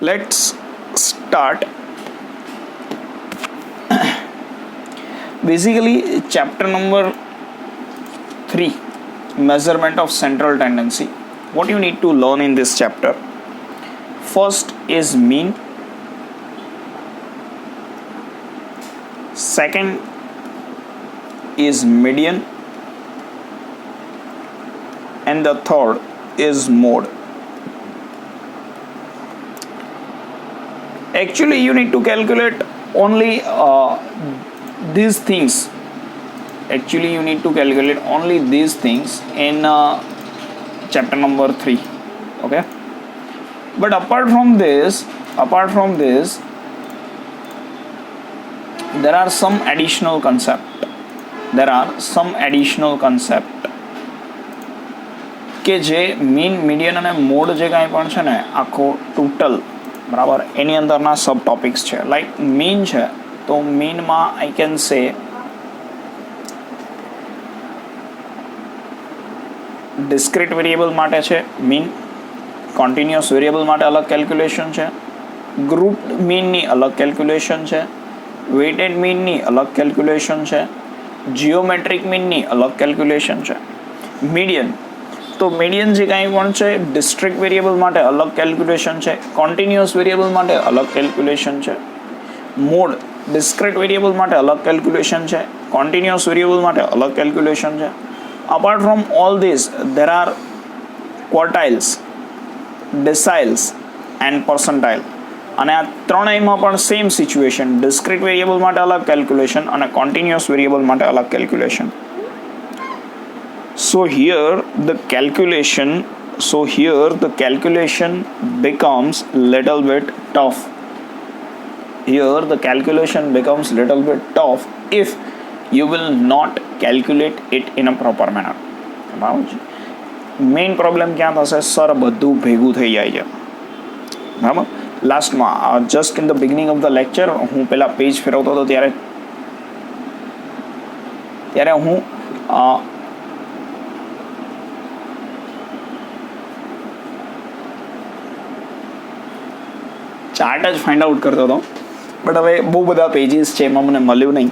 Let's start. Basically, chapter number 3, measurement of central tendency. What you need to learn in this chapter? First is mean. Second is median. And the third is mode. Actually, you need to calculate only these things. Actually, you need to calculate only these things in chapter number 3. Okay. But apart from this, there are some additional concept. કે જે mean median અને mode જે કાંઈ પણ છે ને આખો total બરાબર એની અંદરના સબ ટોપિક્સ છે. લાઈક મીન છે તો મીનમાં I can say discrete variable માટે છે મીન, કન્ટિન્યુઅસ વેરિયેબલ માટે અલગ કેલ્ક્યુલેશન છે, ગ્રુપ મીનની અલગ કેલ્ક્યુલેશન છે, વેઇટેડ મીનની અલગ કેલ્ક્યુલેશન છે, જીઓમેટ્રિક મીનની અલગ કેલ્ક્યુલેશન છે. મીડિયન તો મીડિયન જે કાંઈ પણ છે ડિસ્ક્રીટ વેરિયેબલ માટે અલગ કેલ્ક્યુલેશન છે, કન્ટિન્યુઅસ વેરિયેબલ માટે અલગ કેલ્ક્યુલેશન છે, મોડ ડિસ્ક્રીટ વેરિયેબલ માટે અલગ કેલ્ક્યુલેશન છે, કન્ટિન્યુઅસ વેરિયેબલ માટે અલગ કેલ્ક્યુલેશન છે. Apart from all this there are quartiles, deciles and percentile. અને આ ત્રણેયમાં પણ સેમ સિચ્યુએશન, ડિસ્ક્રીટ વેરિયેબલ માટે અલગ કેલ્ક્યુલેશન અને કન્ટિન્યુઅસ વેરિયેબલ માટે અલગ calculation. So here the calculation becomes little bit tough. If you will not calculate it in a proper manner. Main problem ક્યાં થશે? સર બધું ભેગું થઈ જાય છે બરાબર. લાસ્ટમાં just in the beginning of the lecture હું પેલા પેજ ફેરવતો હતો ત્યારે હું ચાર્ટ જ ફાઇન્ડ આઉટ કરતો હતો, બટ હવે બહુ બધા પેજીસ છે એમાં મને મળ્યું નહીં,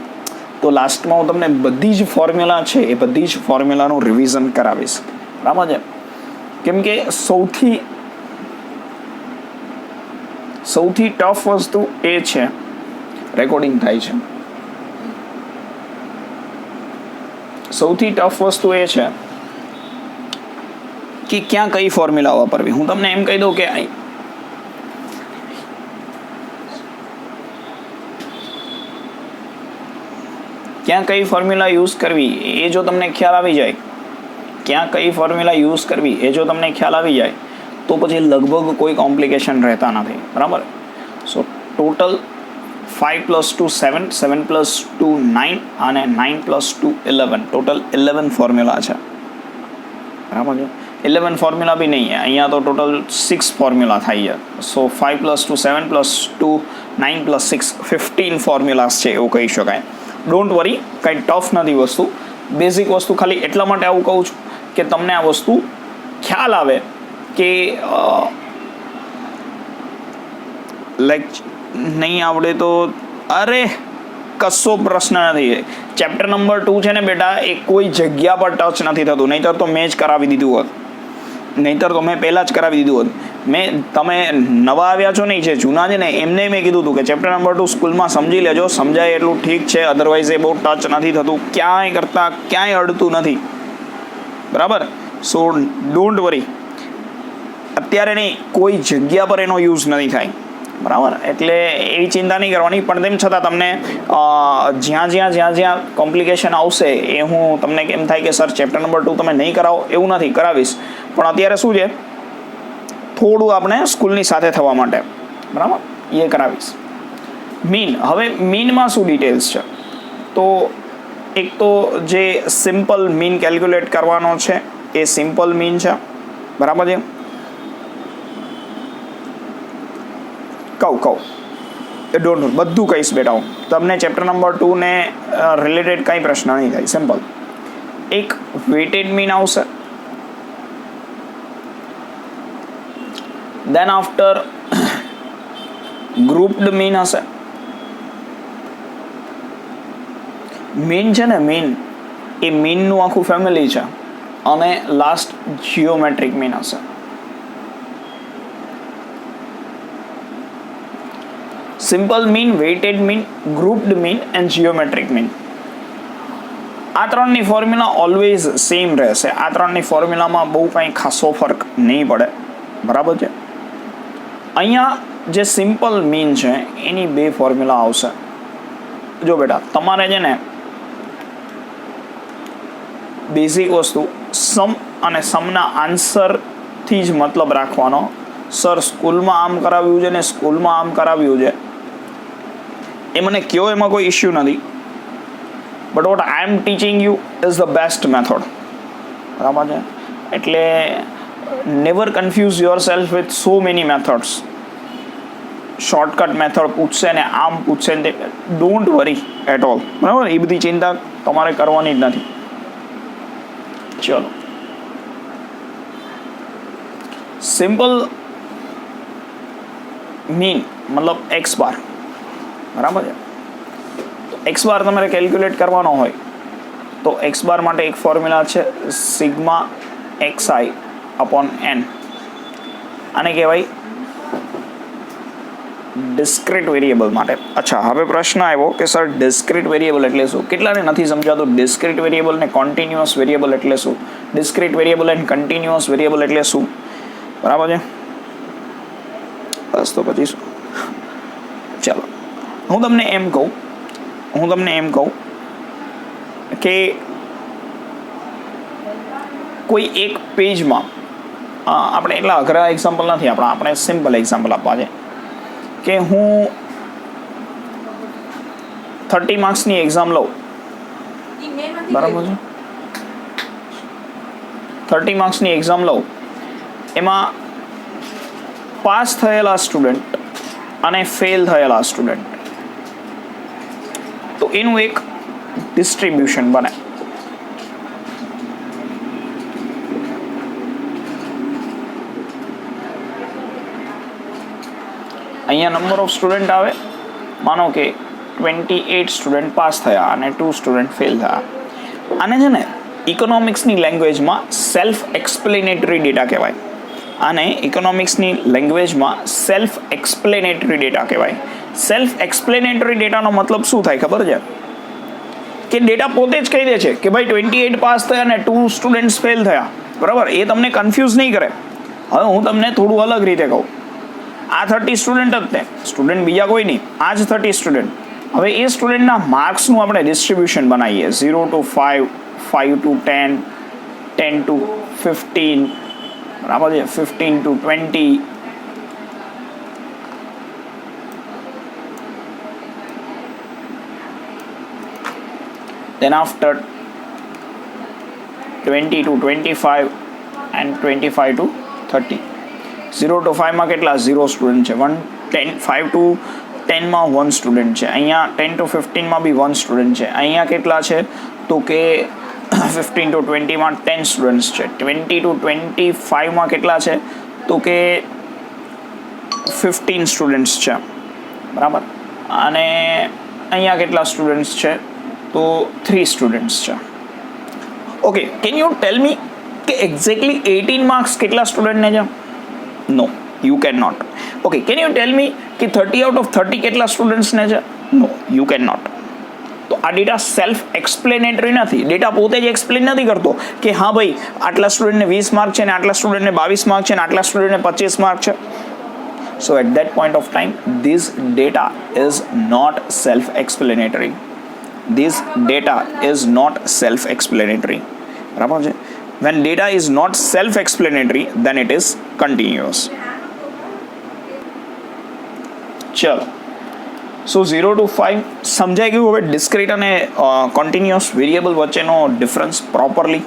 તો લાસ્ટમાં હું તમને બધી જ ફોર્મ્યુલા છે એ બધી જ ફોર્મ્યુલાનું રિવિઝન કરાવીશ બરાબર છે. કેમ કે સૌથી ટફ વસ્તુ એ છે, રેકોર્ડિંગ થાય છે, સૌથી ટફ વસ્તુ એ છે કે ક્યાં કઈ ફોર્મ્યુલા વાપરવી. હું તમને એમ કહી દઉં કે ક્યાં કઈ ફોર્મ્યુલા યુઝ કરવી એ જો તમને ખ્યાલ આવી જાય, તો પછી લગભગ કોઈ કોમ્પ્લિકેશન રહેતા નથી બરાબર. સો ટોટલ 5 + 2 7, 7 + 2 9 અને 9 + 2 11, ટોટલ 11 ફોર્મ્યુલા છે બરાબર છે. 11 ફોર્મ્યુલા બી નહીં, અહીંયા તો ટોટલ 6 ફોર્મ્યુલા થાય છે. સો 5 + 2 7 + 2 9 + 6 15 ફોર્મ્યુલાસ છે એવું કહી શકાય. ડોન્ટ વરી, કંઈ ટફ નથી વસ્તુ, બેઝિક વસ્તુ. ખાલી એટલા માટે આવું કહું છું કે તમને આ વસ્તુ ખ્યાલ આવે કે લાઈક નહીં આવડે તો અરે કશો પ્રશ્ન નથી. ચેપ્ટર નંબર 2 છે ને બેટા એ કોઈ જગ્યા પર ટચ નથી થતું, નહીંતર તો મેં જ કરાવી દીધું હોત, મેં પહેલાં જ કરાવી દીધું હોત. તમે નવા આવ્યા છો નહીં, જે જૂના છે ને એમને મેં કીધું હતું કે ચેપ્ટર નંબર 2 સ્કૂલમાં સમજી લેજો, સમજાય એટલું ઠીક છે, અધરવાઇઝ એ બહુ ટચ નથી થતું, ક્યાંય અડતું નથી બરાબર. સો ડોન્ટ વરી, અત્યારે નહીં કોઈ જગ્યા પર એનો યુઝ નથી થાય બરાબર, એટલે એવી ચિંતા નહીં કરવાની. પણ તેમ છતાં તમને જ્યાં કોમ્પ્લિકેશન આવશે એ હું તમને કેમ થાય કે સર ચેપ્ટર નંબર 2 તમે નહીં કરાવો, એવું નથી, કરાવીશ. પણ અત્યારે શું છે, થોડું આપણે સ્કૂલની સાથે થવા માટે બરાબર એ કરાવીશ. મીન, હવે મીનમાં શું ડિટેલ્સ છે? તો એક તો જે સિમ્પલ મીન કેલ્ક્યુલેટ કરવાનો છે એ સિમ્પલ મીન છે બરાબર છે. કહું ડોન્ટ બધું કહીશ બેટા હું તમને. ચેપ્ટર નંબર 2 ને રિલેટેડ કંઈ પ્રશ્ન નહીં થાય. સિમ્પલ એક વેઇટેડ મીન આવશે, then after ગ્રુપ્ડ મીન હશે. મીન છે ને, મીન એ મીનનું આખું ફેમિલી છે અને લાસ્ટ જીઓમેટ્રિક મીન હશે. Simple mean, weighted mean, grouped mean and geometric mean. આ ત્રણની ફોર્મ્યુલા ઓલવેઝ સેમ રહેશે. આ ત્રણની ફોર્મ્યુલામાં બહુ કંઈ ખાસો ફરક નહીં પડે, બરાબર છે. અહીંયા જે સિમ્પલ મીન છે એની બે ફોર્મ્યુલા આવશે. જો બેટા, તમારે છે ને બેઝિક વસ્તુ સમ અને સમના આન્સરથી જ મતલબ રાખવાનો. સર સ્કૂલમાં આમ કરાવ્યું છે ને સ્કૂલમાં આમ કરાવ્યું છે, એ મને કયો, એમાં કોઈ ઇશ્યુ નથી. But what I am teaching you is the best method, બરાબર છે. એટલે never confuse yourself with so many methods. Shortcut method પૂછશે ને આમ પૂછશે ને, ડોન્ટ વરી એટ ઓલ, બરાબર. એ બધી ચિંતા તમારે કરવાની જ નથી. ચલો, સિમ્પલ મીન મતલબ એક્સ બાર, બરાબર છે. એક્સ બાર તમારે કેલ્ક્યુલેટ કરવાનો હોય તો એક્સ બાર માટે એક ફોર્મ્યુલા છે sigma x i upon n. આને કહેવાય ડિસ્ક્રીટ વેરિયેબલ માટે. અચ્છા, હવે પ્રશ્ન આવ્યો કે સર ડિસ્ક્રીટ વેરિયેબલ એટલે શું? કેટલાને નથી સમજાતું ડિસ્ક્રીટ વેરિયેબલ ને કન્ટિન્યુઅસ વેરિયેબલ એટલે શું? Discrete variable and continuous variable એટલે શું? બરાબર છે. બસ તો પછી શું? ચાલો, હું તમને એમ કહું કે કોઈ એક પેજમાં આપણે એટલા અઘરા એક્ઝામ્પલ નથી આપણે સિમ્પલ એક્ઝામ્પલ આપવા છે કે હું 30 માર્ક્સની એક્ઝામ લઉં, બરાબર છે. 30 માર્ક્સની એક્ઝામ લઉં, એમાં પાસ થયેલા સ્ટુડન્ટ અને ફેલ થયેલા સ્ટુડન્ટ, તો એનું એક ડિસ્ટ્રીબ્યુશન બને. અહીંયા નંબર ઓફ સ્ટુડન્ટ આવે, માનો કે 28 સ્ટુડન્ટ પાસ થયા અને 2 સ્ટુડન્ટ ફેલ થયા. આને છે ને ઇકોનોમિક્સની લેંગ્વેજમાં સેલ્ફ એક્સપ્લેનેટરી ડેટા કહેવાય. આને ઇકોનોમિક્સની લેંગ્વેજમાં સેલ્ફ એક્સપ્લેનેટરી ડેટા કહેવાય. સેલ્ફ એક્સપ્લેનેટરી ડેટાનો મતલબ શું થાય ખબર છે? કે ડેટા પોતે જ કહી દે છે કે ભાઈ 28 પાસ થયા અને 2 સ્ટુડન્ટ્સ ફેલ થયા, બરાબર. એ તમને કન્ફ્યુઝ નહીં કરે. હવે હું તમને થોડું અલગ રીતે કહું. આ 30 સ્ટુડન્ટ જ ને, સ્ટુડન્ટ બીજા કોઈ નહીં, આ જ 30 સ્ટુડન્ટ. હવે એ સ્ટુડન્ટના માર્ક્સનું આપણે ડિસ્ટ્રીબ્યુશન બનાવીએ, 0 to 5, 5 to 10, 10 to 15, બરાબર છે, 15 to 20. Then after 20 to 25 and 25 to 30. 0 to 5 માં કેટલા? 0 સ્ટુડન્ટ છે. 5 to 10 માં 1 સ્ટુડન્ટ છે. અહીંયા 10 to 15 માં બી 1 સ્ટુડન્ટ છે. અહીંયા કેટલા છે તો કે 15 to 20 માં 10 સ્ટુડન્ટ્સ છે. 20 to 25 માં કેટલા છે તો કે 15 સ્ટુડન્ટ્સ છે, બરાબર. અને અહીંયા કેટલા સ્ટુડન્ટ્સ છે તો 3 સ્ટુડન્ટ્સ છે. Okay, can you tell me કે એક્ઝેક્ટલી 18 માર્ક્સ કેટલા સ્ટુડન્ટને છે? No, you can not. Okay, can you tell me કે 30 out of 30 કેટલા સ્ટુડન્ટ્સને છે? No, you can not. તો આ ડેટા સેલ્ફ એક્સપ્લેનેટરી નથી. ડેટા પોતે જ એક્સપ્લેન નથી કરતો કે હા ભાઈ આટલા સ્ટુડન્ટને 20 માર્ક છે ને આટલા સ્ટુડન્ટને 22 માર્ક છે ને આટલા સ્ટુડન્ટને 25 માર્ક છે. So at that point of time, this data is not self-explanatory. This data is not self-explanatory. બરાબર છે? When data is not self-explanatory, then it is continuous. ચલો, સો 0 to 5 સમજાઈ ગયું. હવે ડિસ્ક્રીટ અને કન્ટિન્યુઅસ વેરિયેબલ વચ્ચેનો ડિફરન્સ પ્રોપરલી.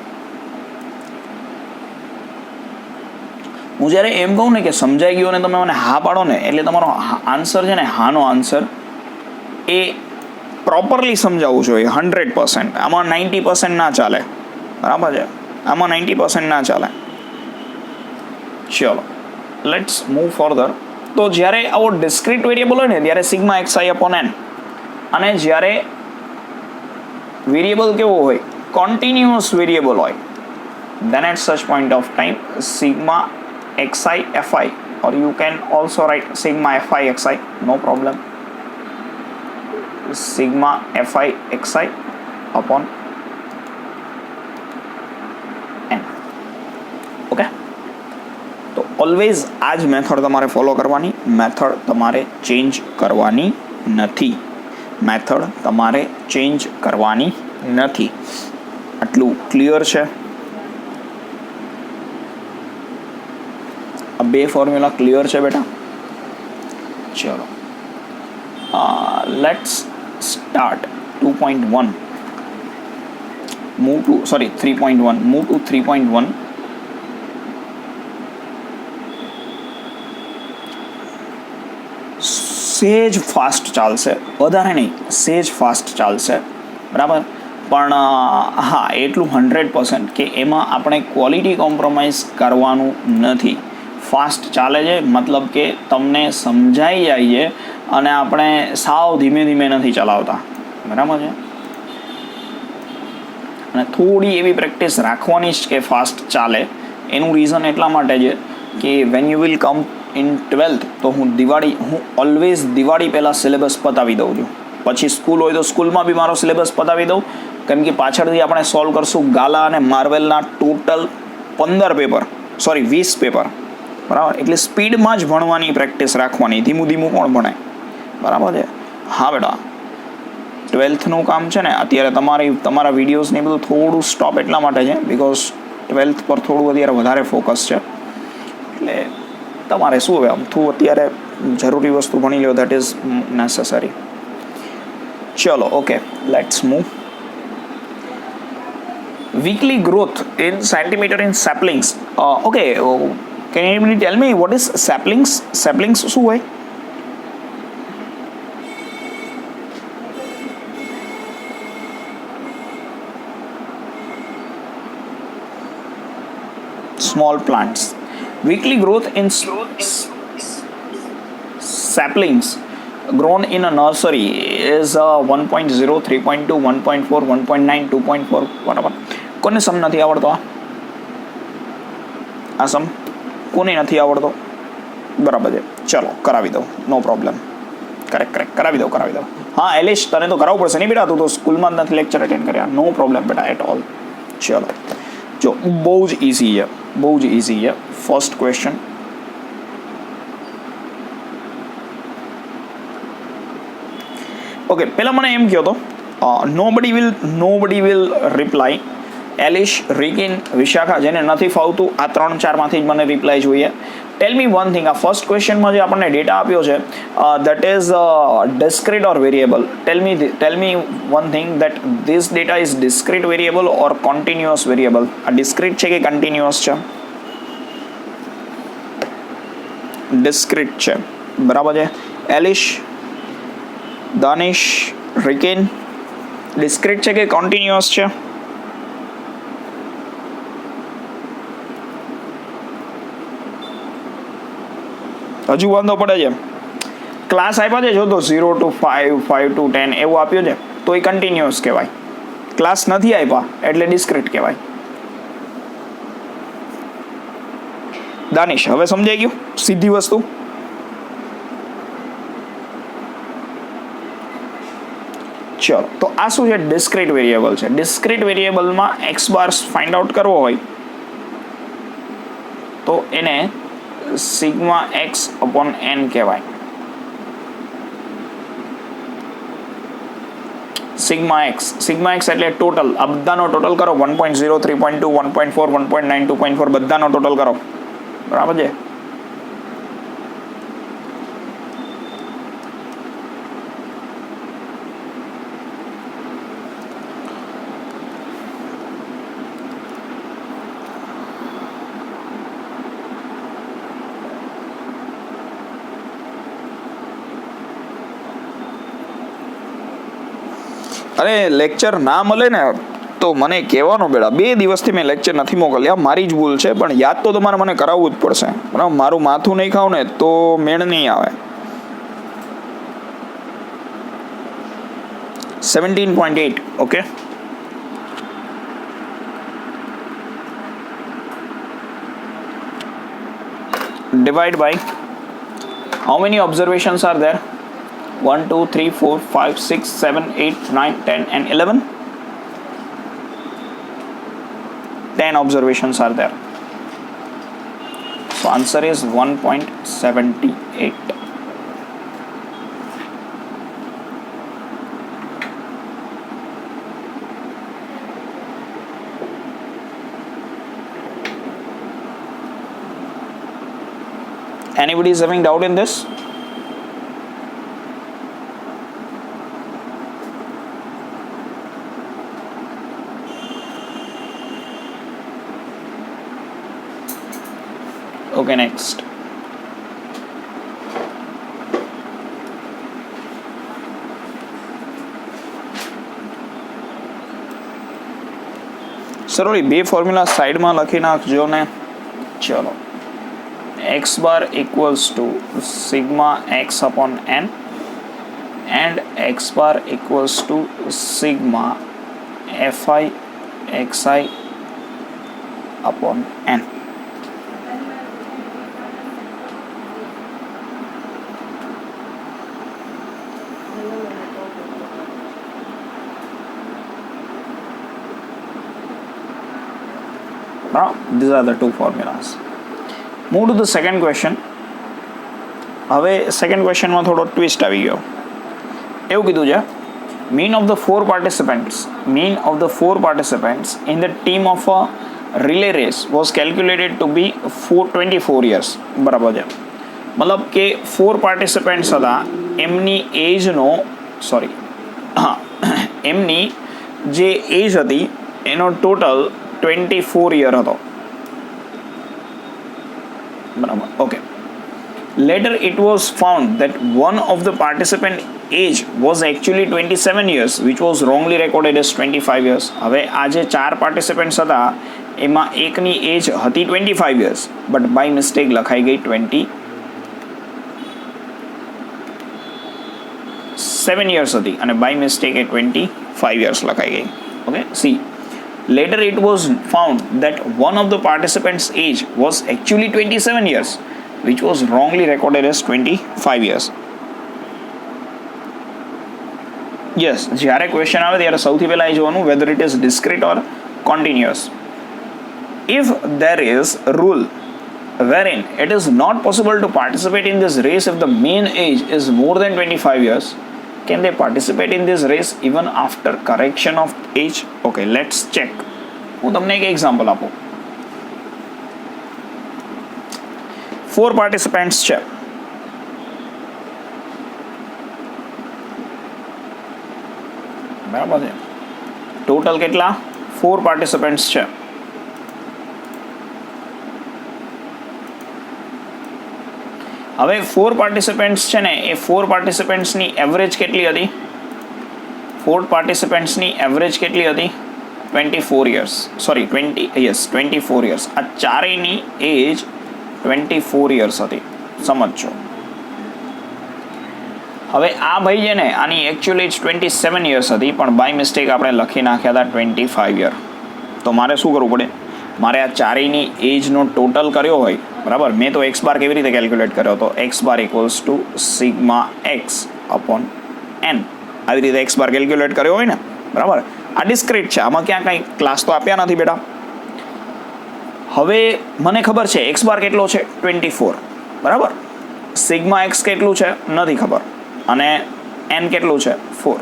હું જ્યારે એમ કહું ને કે સમજાઈ ગયું ને તમે મને હા પાડો ને, એટલે તમારો આન્સર છે ને, હાનો આન્સર એ પ્રોપરલી સમજાવવું જોઈએ 100%. આમાં 90% ના ચાલે, બરાબર છે? આમાં 90% ના ચાલે. ચલો, લેટ્સ મૂવ ફર્ધર. તો જ્યારે આવો ડિસ્ક્રીટ વેરિયેબલ હોય ને ત્યારે સિગ્મા xi અપોન n, અને જ્યારે વેરિયેબલ કેવો હોય, કન્ટિન્યુઅસ વેરિયેબલ હોય, then at such point of time sigma xi fi, or you can also write sigma fi xi, no problem, sigma fi xi upon n. Okay, તો always આ જ method તમારે follow કરવાની, method તમારે change કરવાની નથી, method તમારે change કરવાની નથી. આટલું ક્લિયર છે? આ બે ફોર્મ્યુલા ક્લિયર છે બેટા? ચલો, let's start 2.1, move to 3.1, move to 3.1. સેજ ફાસ્ટ ચાલશે, વધારે નહીં, સેજ ફાસ્ટ ચાલશે, બરાબર. પણ હા, એટલું 100% કે એમાં આપણે ક્વોલિટી કોમ્પ્રોમાઇઝ કરવાનું નથી. ફાસ્ટ ચાલે છે મતલબ કે તમને સમજાઈ જાય છે, અને આપણે સાવ ધીમે ધીમે નથી ચલાવતા, બરાબર છે. અને થોડી એવી પ્રેક્ટિસ રાખવાની જ કે ફાસ્ટ ચાલે. એનું રીઝન એટલા માટે છે કે when you will come in 12th, તો હું ઓલવેઝ દિવાળી પહેલાં સિલેબસ પતાવી દઉં છું. પછી સ્કૂલ હોય તો સ્કૂલમાં બી મારો સિલેબસ પતાવી દઉં, કેમ કે પાછળથી આપણે સોલ્વ કરશું ગાલા અને માર્વેલના ટોટલ 20 પેપર, બરાબર. એટલે સ્પીડમાં જ ભણવાની પ્રેક્ટિસ રાખવાની, ધીમું ધીમું કોણ ભણે, બરાબર છે. હા બેટા, 12thનું કામ છે ને અત્યારે તમારા વિડીયોઝ ને બધું થોડું સ્ટોપ એટલા માટે છે બિકોઝ 12th પર થોડું અત્યારે વધારે ફોકસ છે. એટલે તમારે શું હવે આમથું અત્યારે જરૂરી વસ્તુ ભણી લો, દેટ ઇઝ નેસેસરી. ચલો, okay, let's move. Weekly growth in centimetre in સેપલિંગ્સ. Okay, can you tell me what is સેપલિંગ્સ? સેપલિંગ્સ શું હોય? Small plants. Weekly growth in saplings grown in a nursery is 1.0, 3.2, 1.4, 1.9, 2.4, બરાબર. કોને સમ નથી આવડતો? આ સમ કોને નથી આવડતો? બરાબર છે, ચલો કરાવી દો, નો પ્રોબ્લેમ. કરેક્ટ કરાવી દો. હા એલિશ, તને તો કરાવવું પડશે નહીં બેટા, તું તો સ્કૂલમાં જ નથી લેક્ચર અટેન્ડ કર્યા. નો પ્રોબ્લેમ બેટા એટ ઓલ. ચલો, જો બહુ જ ઇઝી છે. ફર્સ્ટ ક્વેશ્ચન, ઓકે, પહેલા મને એમ કહો તો nobody will reply. Alish, Rikin, Vishakha, જેને નથી ફાવતું આ 3-4માંથી જ મને રિપ્લાય જોઈએ. ટેલ મી વન થિંગ, આ ફર્સ્ટ ક્વેશ્ચનમાં જે આપણને ડેટા આપ્યો છે that is discrete or variable. Tell me one thing that this data is discrete variable or continuous variable. આ ડિસ્ક્રીટ છે કે કન્ટિન્યુઅસ છે? ડિસ્ક્રીટ છે, બરાબર છે. એલિશ, દાનિશ, રિકિન, ડિસ્ક્રીટ છે કે કન્ટિન્યુઅસ છે? હજુ વાંધો પડે છે? ક્લાસ આપ્યા છે જો તો 0 to 5, 5 to 10 એવું આપ્યું છે તો એ કન્ટિન્યુઅસ કહેવાય. ક્લાસ નથી આપ્યા એટલે ડિસ્ક્રીટ કહેવાય. દાનિશ, હવે સમજાઈ ગયું સીધી વસ્તુ? ચલો, તો આ શું છે? ડિસ્ક્રીટ વેરિયેબલ છે. ડિસ્ક્રીટ વેરિયેબલમાં એક્સ બાર ફાઇન્ડ આઉટ કરવો હોય તો એને સિગ્મા એક્સ અપોન એન કહેવાય. સિગ્મા એક્સ એટલે ટોટલ, આ બધાનો ટોટલ કરો. 1.0, 3.2, 1.4, 1.9, 2.4 બધાનો ટોટલ કરો, બરાબર છે. અરે લેક્ચર ના મળે ને તો મને કહેવાનું બેડા, 2 દિવસથી મેં લેક્ચર નથી મોકલ્યા, મારી જ ભૂલ છે, પણ યાદ તો તમારે મને કરાવવું જ પડશે બરાબર. મારું માથું નહીં ખાવ ને તો મેળ નહીં આવે. 17.8 okay. Divide by how many observations are there? 1, 2, 3, 4, 5, 6, 7, 8, 9, 10 and 11. 10 observations are there. So answer is 1.78. Anybody is having doubt in this? Okay, next. Saroli 2 formula સાઈડમાં લખી નાખજો ને. ચલો, x bar equals to sigma x upon n and x bar equals to sigma fi xi upon n. Now these are the two formulas. Move to the second question. હવે second ક્વેશ્ચનમાં થોડો twist આવી ગયો. એવું કીધું છે, mean of the four participants in the team of a relay race was calculated to be 24 years. બરાબર છે. મતલબ કે 4 પાર્ટિસિપન્ટ્સ હતા, એમની એજનો એમની જે એજ હતી એનો ટોટલ 24 યર હતો. બરાબર, okay. Later it was found that one of the participant age was actually 27 years which was wrongly recorded as 25 years. હવે આ જે 4 પાર્ટિસિપન્ટ્સ હતા એમાં એકની એજ હતી 25 years બટ બાય મિસ્ટેક લખાઈ ગઈ 27 years હતી અને બાય મિસ્ટેક એ 25 years લખાઈ ગઈ. Okay, C. Later it was found that one of the participants' age was actually 27 years, which was wrongly recorded as 25 years. Yes, જ્યારે question આવે ત્યારે સૌથી પહેલા એ જોવાનું whether it is discrete or continuous. If there is a rule wherein it is not possible to participate in this race if the mean age is more than 25 years, can they participate in this race even after correction of age? Okay, let's check. હું તમને એક example આપું. 4 participants છે. બરાબર છે. Total કેટલા? 4 participants છે. હવે 4 પાર્ટિસિપન્ટ્સ છે ને, એ 4 પાર્ટિસિપન્ટ્સની એવરેજ કેટલી હતી? 4 પાર્ટિસિપન્ટ્સની એવરેજ કેટલી હતી? 24 years. Sorry 24 years. આ ચારેયની એજ 24 years હતી. સમજો. હવે આ ભાઈ છે ને, આની એકચ્યુઅલ એજ 27 years હતી, પણ બાય મિસ્ટેક આપણે લખી નાખ્યા હતા 25 year. તો મારે શું કરવું પડે? મારે આ ચારેયની એજનો ટોટલ કર્યો હોય, બરાબર. મેં તો એક્સ બાર કેવી રીતે કેલ્ક્યુલેટ કર્યો હતો? X bar equals to sigma x upon n. આવી રીતે એક્સ બાર કેલ્ક્યુલેટ કર્યો હોય ને, બરાબર. આ ડિસ્ક્રીટ છે, આમાં ક્યાં કંઈ ક્લાસ તો આપ્યા નથી બેટા. હવે મને ખબર છે એક્સ બાર કેટલો છે? 24, બરાબર. સિગ્મા એક્સ કેટલું છે? નથી ખબર. અને એન કેટલું છે? 4.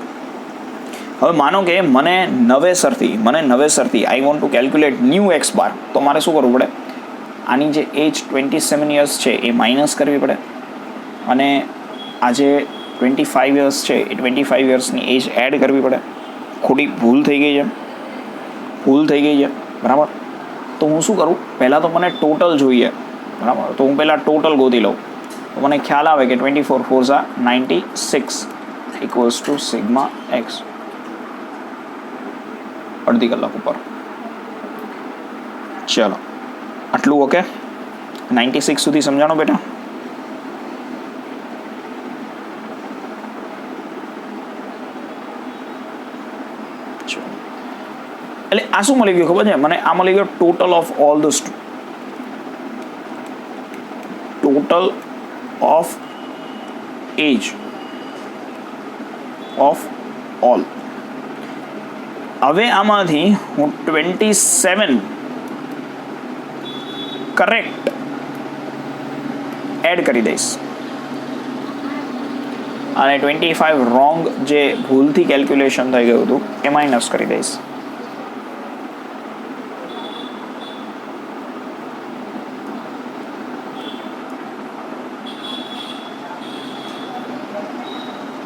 હવે માનો કે મને નવેસરથી I want to calculate new X bar, તો મારે શું કરવું પડે? આની જે એજ 27 years છે એ માઇનસ કરવી પડે, અને આ જે 25 years છે એ 25 yearsની એજ એડ કરવી પડે. ખોટી ભૂલ થઈ ગઈ છે, બરાબર. તો હું શું કરું? પહેલાં તો મને ટોટલ જોઈએ, બરાબર. તો હું પહેલાં ટોટલ ગોતી લઉં, તો મને ખ્યાલ આવે કે 24 4 96 ઇક્વલ્સ ટુ સિગ્મા એક્સ. અડધી કલાક ઉપર. ચલો આટલું ઓકે. 96 સુધી સમજાણો બેટા. એટલે આ શું મળી ગયું ખબર છે મને? આ મળી ગયો total of all the total of age of all. હવે આમાંથી હું 27 કરેક્ટ એડ કરી દઈશ અને 25 રોંગ જે ભૂલથી કેલ્ક્યુલેશન થઈ ગયું હતું એ માઇનસ કરી દઈશ.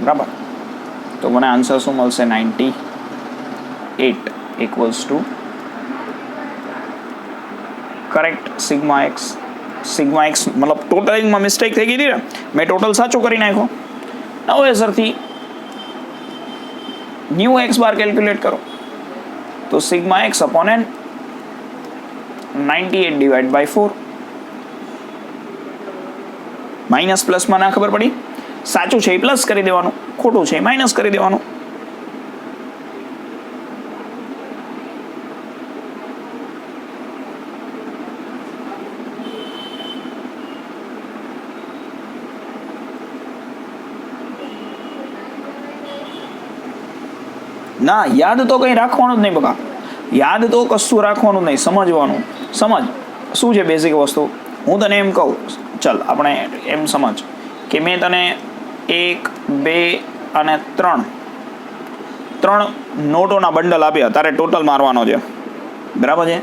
બરાબર. તો મને આન્સર શું મળશે? 98 equals to correct sigma x. Sigma x મતલબ ટોટલિંગમાં મિસ્ટેક થઈ ગઈ હતી ને, મેં ટોટલ સાચું કરી નાખ્યો. હવે સરથી ન્યૂ એક્સ બાર કેલ્ક્યુલેટ કરો તો sigma x upon N 98 divide by 4. Minus પ્લસમાં ના ખબર પડી. સાચું છે એ પ્લસ કરી દેવાનું, ખોટું છે એ માઇનસ કરી દેવાનું. ના યાદ તો કંઈ રાખવાનું જ નહીં બકા. યાદ તો કશું રાખવાનું જ નહીં, સમજવાનું. સમજ શું છે બેઝિક વસ્તુ. હું તને એમ કહું, ચાલ આપણે એમ સમજ કે મેં તને 1, 2 અને 3 નોટોના બંડલ આપ્યા, તારે ટોટલ મારવાનો છે. બરાબર છે.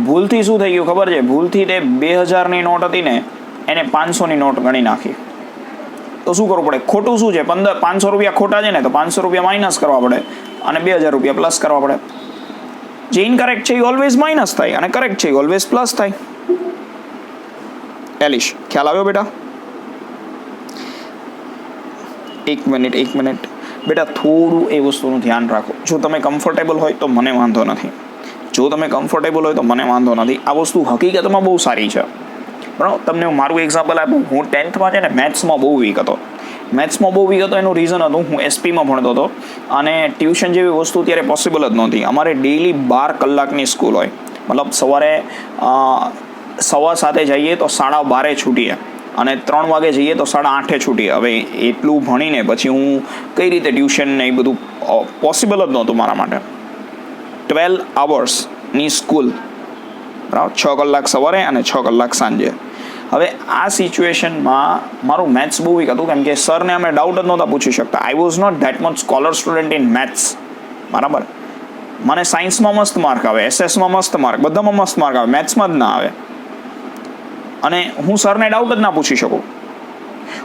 ભૂલથી શું થઈ ગયું ખબર છે? ભૂલથી તે 2000ની નોટ હતી ને એને 500ની નોટ ગણી નાખી. તો શું કરવું પડે? ખોટું શું છે? 500 રૂપિયા ખોટા છે ને તો 500 રૂપિયા માઇનસ કરવા પડે અને 2000 રૂપિયા પ્લસ કરવા પડે. જે ઇનકરેક્ટ છે એ ઓલવેઝ માઇનસ થાય અને કરેક્ટ છે એ ઓલવેઝ પ્લસ થાય. એલિશ ખ્યાલ આવ્યો બેટા? એક મિનિટ બેટા, થોડું એ વસ્તુનું ધ્યાન રાખો. જો તમે કમ્ફર્ટેબલ હોય તો મને વાંધો નથી. આ વસ્તુ હકીકતમાં બહુ સારી છે. બરાબર. તમને હું મારું એક્ઝામ્પલ આપું. હું 10થમાં છે ને મેથ્સમાં બહુ વીક હતો. એનું રીઝન હતું હું એસપીમાં ભણતો હતો અને ટ્યુશન જેવી વસ્તુ ત્યારે પોસિબલ જ નહોતી. અમારે ડેઈલી 12 કલાકની સ્કૂલ હોય. મતલબ સવારે 7:15 જઈએ તો 12:30 છૂટીએ અને 3 વાગે જઈએ તો 8:30 છૂટીએ. હવે એટલું ભણીને પછી હું કઈ રીતે ટ્યુશન ને એ બધું પોસિબલ જ નહોતું મારા માટે. 12 અવર્સની સ્કૂલ, બરાબર. 6 કલાક સવારે અને 6 કલાક સાંજે. હવે આ સિચ્યુએશનમાં મારું મેથ્સ બહુ વીક હતું કેમ કે સરને અમે ડાઉટ જ નહોતા પૂછી શકતા. I was not that much scholar student in maths. બરાબર. મને સાયન્સમાં મસ્ત માર્ક આવે, એસએસમાં મસ્ત માર્ક, બધામાં મસ્ત માર્ક આવે, મેથ્સમાં જ ના આવે. અને હું સરને ડાઉટ જ ના પૂછી શકું.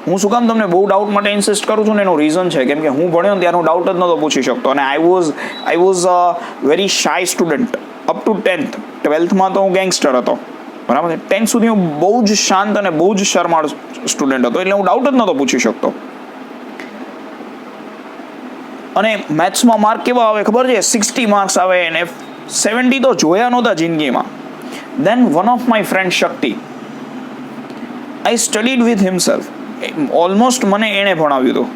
હું શું કામ તમને બહુ ડાઉટ માટે ઇન્સિસ્ટ કરું છું ને એનું રીઝન છે કેમ કે હું ભણ્યો ને ત્યારે હું ડાઉટ જ નહોતો પૂછી શકતો અને I was a very shy student up to 10th. 12થમાં તો હું ગેંગસ્ટર હતો. બરાબર છે. 10th સુધી હું બહુ જ શાંત અને બહુ જ શરમાળ સ્ટુડન્ટ હતો એટલે હું ડાઉટ જ નહોતો પૂછી શકતો. અને મેથ્સમાં માર્ક કેવા આવે ખબર છે? 60 માર્ક્સ આવે અને 70 તો જોયા નહોતા જિંદગીમાં. Than one of my friend Shakti, I studied with himself. Almost મને એણે ભણાવ્યું હતું.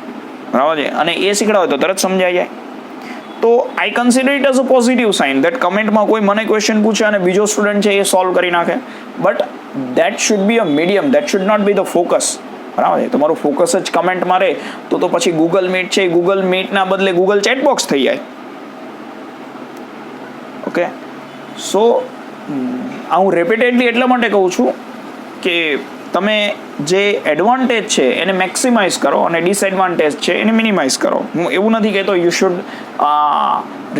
બરાબર છે. અને એ શીખડાવે તો તરત સમજાઈ જાય. તો I consider it as a positive sign that કમેન્ટમાં કોઈ મને ક્વેશ્ચન પૂછે અને બીજો સ્ટુડન્ટ છે એ સોલ્વ કરી નાખે. But that should be a medium, that should not be the focus. બરાબર છે. તમારું ફોકસ જ કમેન્ટ મારે તો પછી ગૂગલ મીટ છે, ગૂગલ મીટના બદલે ગૂગલ ચેટબોક્સ થઈ જાય. ઓકે. સો હું રેપિટેડલી એટલા માટે કહું છું કે તમે જે એડવાન્ટેજ છે એને મેક્સિમાઇઝ કરો અને ડિસએડવાન્ટેજ છે એને મિનિમાઇઝ કરો. હું એવું નથી કહેતો you should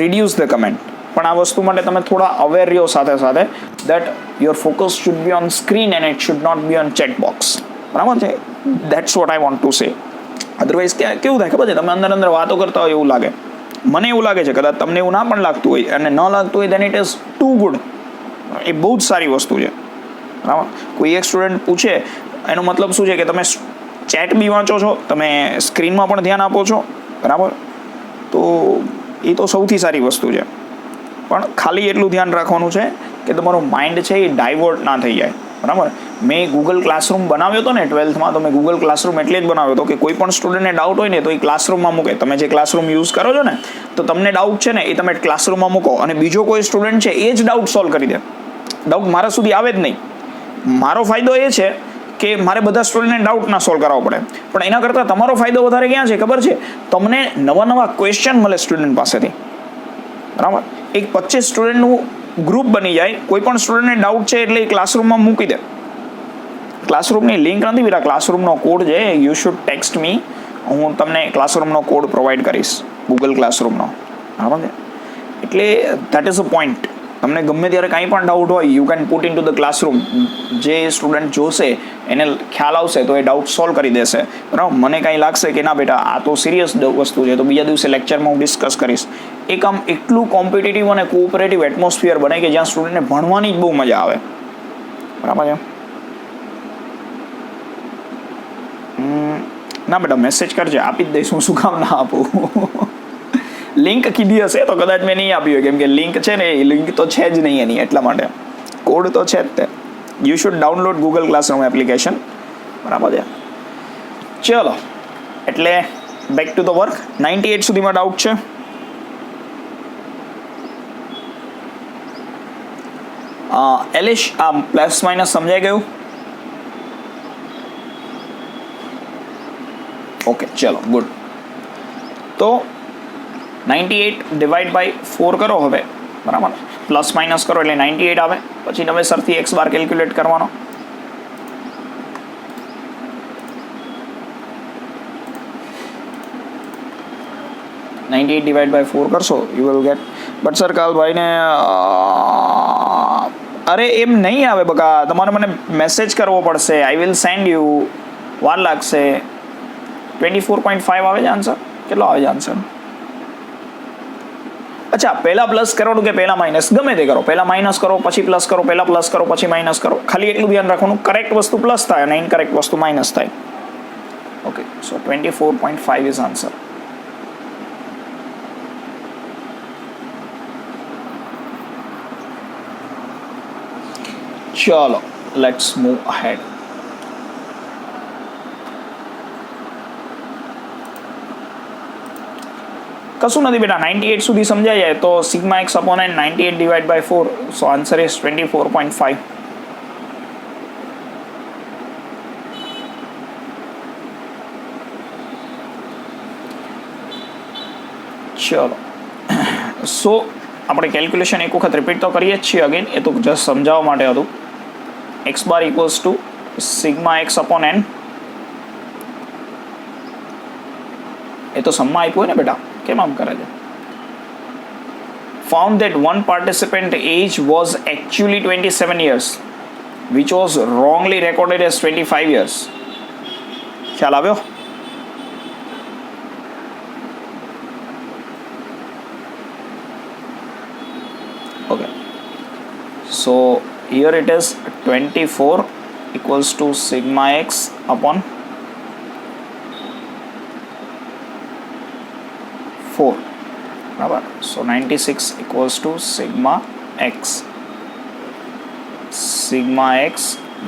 reduce the comment, પણ આ વસ્તુ માટે તમે થોડા અવેર રહ્યો સાથે સાથે that your focus should be on screen and it should not be on chat box. બરાબર છે. That's what I want to say. Otherwise કેવું થાય ખબર છે? તમે અંદર વાતો કરતા હોય એવું લાગે. મને એવું લાગે છે, કદાચ તમને એવું ના પણ લાગતું હોય અને ન લાગતું હોય then it is too good. એ બહુ જ સારી વસ્તુ છે. બરાબર. કોઈ એક સ્ટુડન્ટ પૂછે એનો મતલબ શું છે કે તમે ચેટ બી વાંચો છો, તમે સ્ક્રીનમાં પણ ધ્યાન આપો છો. બરાબર. તો એ તો સૌથી સારી વસ્તુ છે. પણ ખાલી એટલું ધ્યાન રાખવાનું છે કે તમારું માઇન્ડ છે એ ડાયવર્ટ ના થઈ જાય, બરાબર. મેં ગૂગલ ક્લાસરૂમ બનાવ્યો હતો ને 12થમાં, તો મેં ગૂગલ ક્લાસરૂમ એટલે જ બનાવ્યો હતો કે કોઈ પણ સ્ટુડન્ટને ડાઉટ હોય ને તો એ ક્લાસરૂમમાં મૂકે. તમે જે ક્લાસરૂમ યુઝ કરો છો ને, તો તમને ડાઉટ છે ને એ તમે ક્લાસરૂમમાં મૂકો અને બીજો કોઈ સ્ટુડન્ટ છે એ જ ડાઉટ સોલ્વ કરી દે. ડાઉટ મારા સુધી આવે જ નહીં. મારો ફાયદો એ છે કે મારે બધા સ્ટુડન્ટને ડાઉટ ના સોલ્વ કરાવવો પડે, પણ એના કરતાં તમારો ફાયદો વધારે ક્યાં છે ખબર છે? તમને નવા નવા ક્વેશ્ચન મળે સ્ટુડન્ટ પાસેથી, બરાબર. એક 25 સ્ટુડન્ટનું ગ્રુપ બની જાય, કોઈ પણ સ્ટુડન્ટને ડાઉટ છે એટલે એ ક્લાસરૂમમાં મૂકી દે. ક્લાસરૂમની લિંક નથી બેટા, ક્લાસરૂમનો કોડ છે. યુ શુડ ટેક્સ્ટ મી, હું તમને ક્લાસરૂમનો કોડ પ્રોવાઈડ કરીશ, ગૂગલ ક્લાસરૂમનો, બરાબર છે. એટલે દેટ ઇઝ અ પોઈન્ટ. તમને ગમે ત્યારે કાંઈ પણ ડાઉટ હોય, you can put in to the classroom. જે સ્ટુડન્ટ જોશે એને ખ્યાલ આવશે તો એ ડાઉટ સોલ્વ કરી દેશે, બરાબર. મને કાંઈ લાગશે કે ના બેટા આ તો સિરિયસ વસ્તુ છે, તો બીજા દિવસે લેક્ચરમાં હું ડિસ્કસ કરીશ. એક આમ એટલું કોમ્પિટિટિવ અને કોઓપરેટિવ એટમોસ્ફિયર બને કે જ્યાં સ્ટુડન્ટને ભણવાની જ બહુ મજા આવે, બરાબર છે. ના બેટા મેસેજ કરજે, આપી જ દઈશ હું, શું કામ ના આપું. લિંક કીધી હશે તો કદાચ મેં નહીં આપી હોય, કેમ કે લિંક છે ને એ લિંક તો છે જ નહીં એની, એટલા માટે. કોડ તો છે જ તે. You should download Google classroom application, બરાબર છે. ચલો, એટલે બેક ટુ ધ વર્ક. 98 સુધીમાં ડાઉટ છે? એલિશ, આ પ્લસ માઇનસ સમજાઈ ગયું? ઓકે, ચલો ગુડ. તો 98 ડિવાઈડ બાય 4 કરો હવે, બરાબર. પ્લસ માઇનસ કરો એટલે 98 આવે. પછી નવેસરથી એક્સ બાર કેલ્ક્યુલેટ કરવાનો. /98 બાય 4 કરશો you will get. But sir કાલભાઈને અરે એમ નહીં આવે બકા, તમારે મને મેસેજ કરવો પડશે. આઈ વિલ સેન્ડ યુ, વાર લાગશે. 24.5 આવે છે આન્સર. કેટલો આવે છે આન્સર? અચ્છા, પહેલા પ્લસ કરવાનું કે પહેલા માઇનસ? ગમે તે કરો. પહેલા માઇનસ કરો પછી પ્લસ કરો, પહેલા પ્લસ કરો પછી માઇનસ કરો. ખાલી એટલું ધ્યાન રાખવાનું કરેક્ટ વસ્તુ પ્લસ થાય અને ઇનકરેક્ટ વસ્તુ માઇનસ થાય. Okay, so 24.5 is answer. ચલો, લેટ્સ મૂવ અહેડ. કશું નથી બેટા, 98 સુધી સમજાઈ જાય તો sigma x upon N 98 divide by 4, so answer is 24.5. ચલો, સો આપણે કેલ્ક્યુલેશન એક વખત રિપીટ તો કરીએ જ છીએ અગેન, એ તો જસ્ટ સમજાવવા માટે હતું. X bar equals to sigma x upon N, એ તો સમમાં આપ્યું હોય ને બેટા, કેમ આમ કરે છે? Found that one participant age was actually 27 years, which was wrongly recorded as 25 years. ખ્યાલ આવ્યો? Okay. So here it is 24 equals to sigma x upon 4. બરાબર. સો 96 equals to sigma x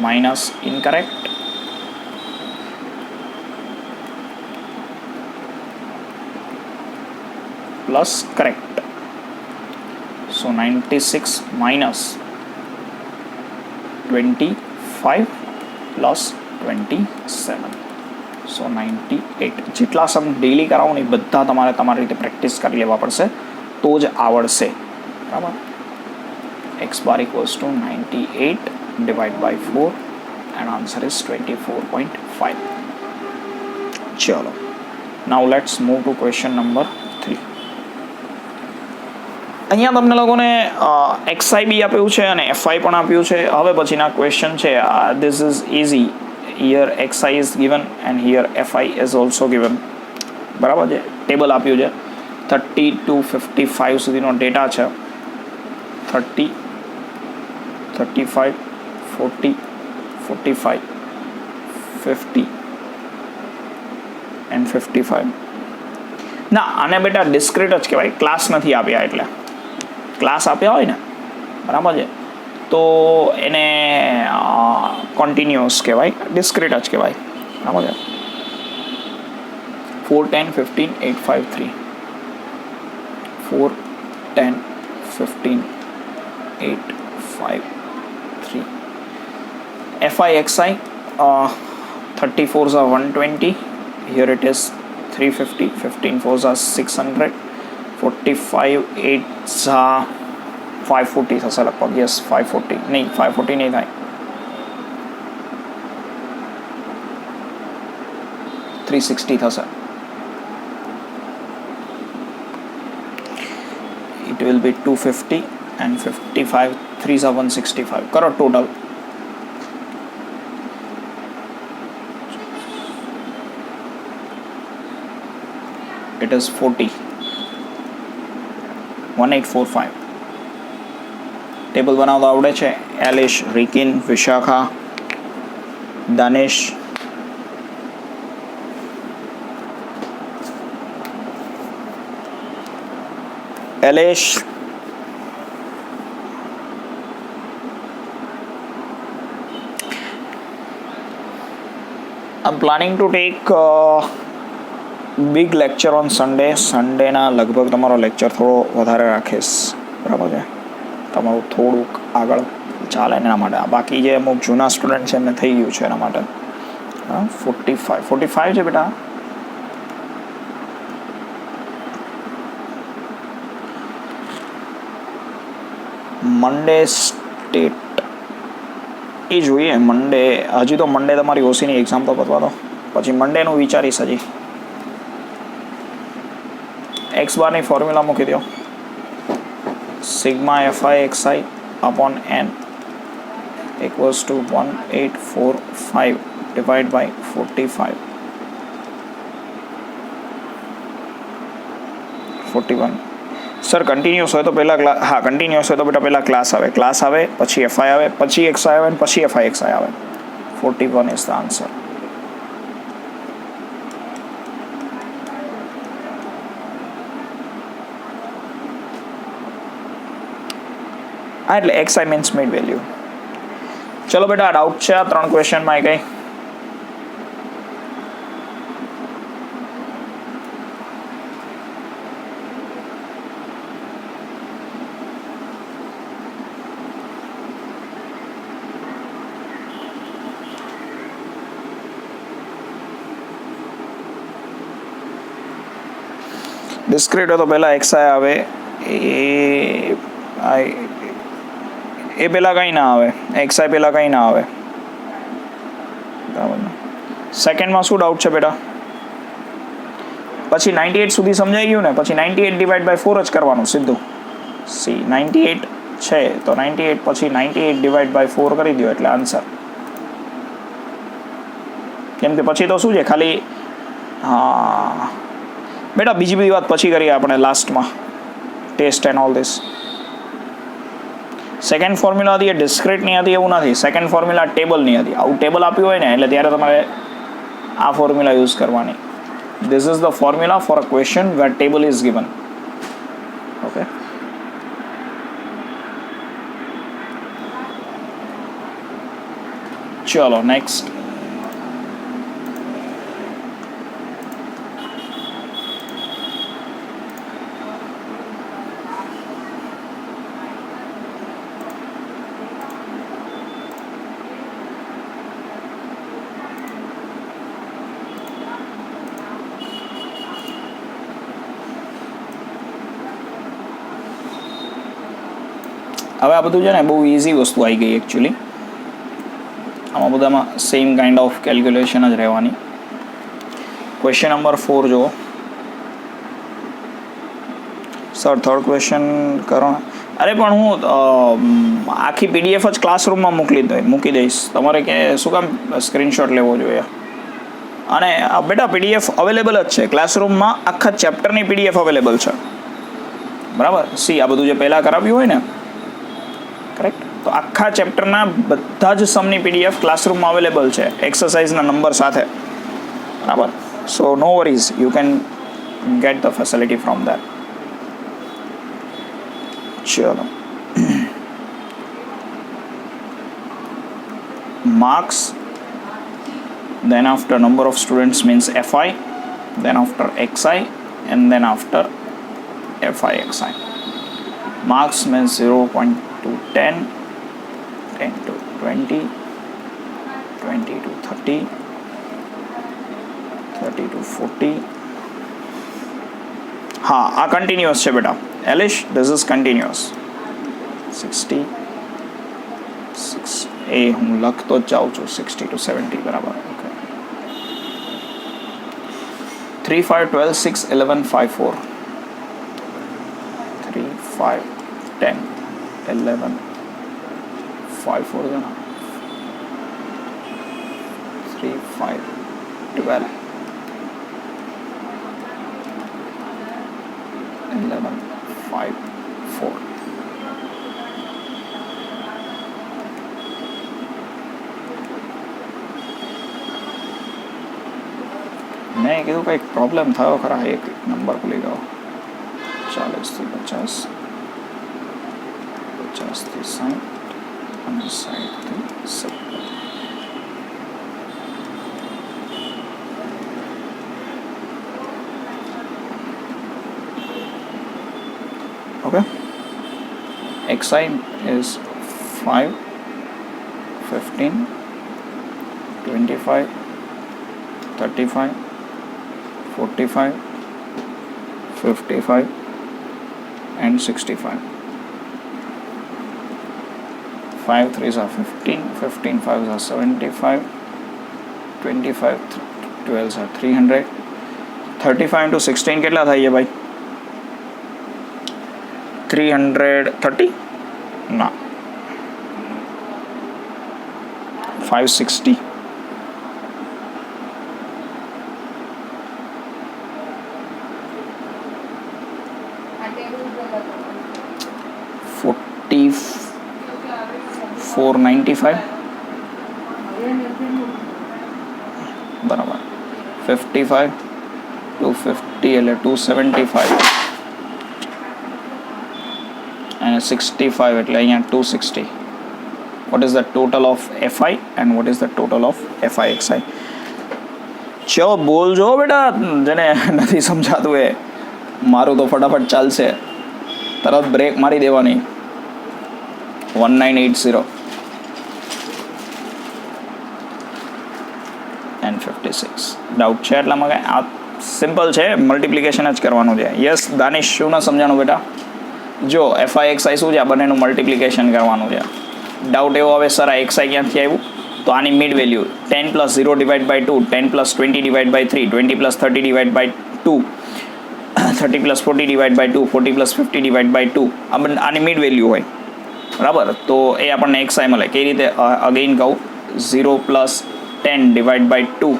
minus incorrect plus correct. So 96 minus 25 plus 27. સો 98. જેટલા સમ daily કરાવો ને એ બધા તમારે તમારી રીતે પ્રેક્ટિસ કરી લેવા પડશે તો જ આવડશે, બરાબર. X bar equals to 98 divide by 4 and answer is 24.5. ચલો, now let's move to question number 3. અહીંયા તમને લોકોને એક્સઆઈ બી આપ્યું છે અને એફઆઈ પણ આપ્યું છે. હવે પછીના ક્વેશ્ચન છે, this is easy. here xi is given and here fi is also given, બરાબર છે. ટેબલ આપ્યું છે. 30 to 55 સુધીનો ડેટા છે. 30, 35, 40, 45, 50 and 55. ના, આને બેટા ડિસ્ક્રીટ જ કહેવાય, ક્લાસ નથી આપ્યા એટલે. ક્લાસ આપ્યા હોય ને, બરાબર છે, તો એને કન્ટિન્યુઅસ કહેવાય, ડિસ્ક્રીટ જ કહેવાય, બરાબર છે. 4 10 15 8 5 3 4 10 15 8 5 3 FI XI 34s are 120, here it is 350, 15 4s are 600, 45 8s are 540 થશે લગભગ, યસ 540 નહીં, 540 નહીં થાય, 360 થશે. It will be 250 and 55 3s are 165. કરો ટોટલ. It is 40 1845. ટેબલ બનાવતા આવડે છે? Elish, Rikin, Vishakha, Danesh. Elish, I'm planning to take big lecture on Sunday. સન્ડેના લગભગ તમારો લેક્ચર થોડો વધારે રાખીશ, બરાબર છે, તમારું થોડુંક આગળ ચાલે એના માટે. બાકી જે અમુક જૂના સ્ટુડન્ટ છે એમને થઈ ગયું છે એના માટે. 45 છે બેટા. મંડે સ્ટેટ એ જોઈએ. મંડે હજી તો મંડે તમારી ઓસીની એક્ઝામ તો પતવા દો, પછી મંડેનું વિચારીશ. હજી એક્સ બારની ફોર્મ્યુલા મૂકી દો. Sigma FI XI upon n equals to 1845 divided by 45 41. Sir continuous હોય તો પહેલાં હા કન્ટિન્યુઅસ હોય તો બેટા પહેલાં ક્લાસ આવે, પછી FI આવે, પછી XI આવે અને પછી FI XI આવે. 41 is the answer. હા એટલે XI મીન્સ મિડ વેલ્યુ. ચલો બેટા ડાઉટ છે આ 3 ક્વેશ્ચનમાં કંઈ? ડિસ્ક્રીટ હોય તો પહેલાં XI આવે, એ પહેલાં કંઈ ના આવે, XI પહેલાં કંઈ ના આવે, બરાબર. સેકન્ડમાં શું ડાઉટ છે બેટા? પછી 98 સુધી સમજાઈ ગયું ને, પછી 98 ડિવાઈડ બાય 4 જ કરવાનું સીધું. 98 છે તો 98 પછી 98 ડિવાઈડ બાય 4 કરી દો એટલે આન્સર. કેમ કે પછી તો શું છે ખાલી, હા બેટા બીજી બધી વાત પછી કરીએ આપણે લાસ્ટમાં, test and all this. Second formula હતી એ ડિસ્ક્રીટની હતી એવું નથી, સેકન્ડ ફોર્મ્યુલા ટેબલની હતી. આવું ટેબલ આપ્યું હોય ને એટલે ત્યારે તમારે આ ફોર્મ્યુલા યુઝ કરવાની. This is the formula for a question where table is given. Okay, ચલો નેક્સ્ટ. હવે આ બધું છે ને બહુ ઇઝી વસ્તુ આવી ગઈ એકચ્યુઅલી. આમાં બધામાં સેમ કાઇન્ડ ઓફ કેલ્ક્યુલેશન જ રહેવાની. ક્વેશ્ચન નંબર 4 જુઓ. સર થર્ડ ક્વેશ્ચન કરો. અરે પણ હું આખી PDF જ ક્લાસરૂમમાં મૂકી દઈશ. તમારે કે શું કામ સ્ક્રીનશોટ લેવો જોઈએ? અને બેટા PDF અવેલેબલ જ છે ક્લાસરૂમમાં, આખા ચેપ્ટરની PDF અવેલેબલ છે, બરાબર. આ બધું જે પહેલાં કરાવ્યું હોય ને, કરેક્ટ, તો આખા ચેપ્ટરના બધા જ સમની PDF ક્લાસરૂમમાં અવેલેબલ છે એક્સરસાઇઝના નંબર સાથે, બરાબર. So no worries, you can get the facility from that. चलो marks, then after number of students means fi, then after xi, and then after fi xi. Marks means 0 to 10, 10 to 20, 20 to 30, 30 to 40. हाँ आ continuous છે બેટા Alysh this is continuous 60 એ હું લખતો જ જાઉં છું 60 to 70 બરાબર ઓકે 3 5 12 6 11 5 4 3 5 10 11 5 4 જણા 3 5 12 11 5 4 મેં કીધું કંઈક પ્રોબ્લેમ થયો ખરા એક નંબર ભૂલી ગયો 40 થી 50 50 થી 60 અને 60 થી 70 okay xi is 5 15 25 35 45 55 and 65 5 3s are 15 15 5s are 75 25 12s are 300 35 into 16 કેટલા થાય છે ભાઈ 330 ના 560 495 બરાબર 55 250 એટલે 275 and 65 એટલે અહીંયા 260 what is the total of fi and what is the total of fi xi ચલો બોલજો બેટા જેને નથી સમજાતું એ મારું તો ફટાફટ ચાલશે તરત બ્રેક મારી દેવાની 1980 and 56 ડાઉટ છે એટલામાં કાંઈ આ સિમ્પલ છે મલ્ટિપ્લિકેશન જ કરવાનું છે યસ દાનિશ શું ના સમજાણું બેટા જો એફઆઈ એક્સઆઈ શું છે આ બંનેનું મલ્ટિપ્લિકેશન કરવાનું છે ડાઉટ એવો આવે સર આ એક્સઆઈ ક્યાંથી આવ્યું તો આની mid value 10 plus 0 divide by 2 10 plus 20 divide by 3 20 plus 30 divide by 2 30 plus 40 divide by 2 40 plus 50 divide by 2 આની મિડ વેલ્યુ હોય બરાબર તો એ આપણને એક્સઆઈ મળે કઈ રીતે અગેઇન કહું 0 પ્લસ 10 ડિવાઇડ બાય 2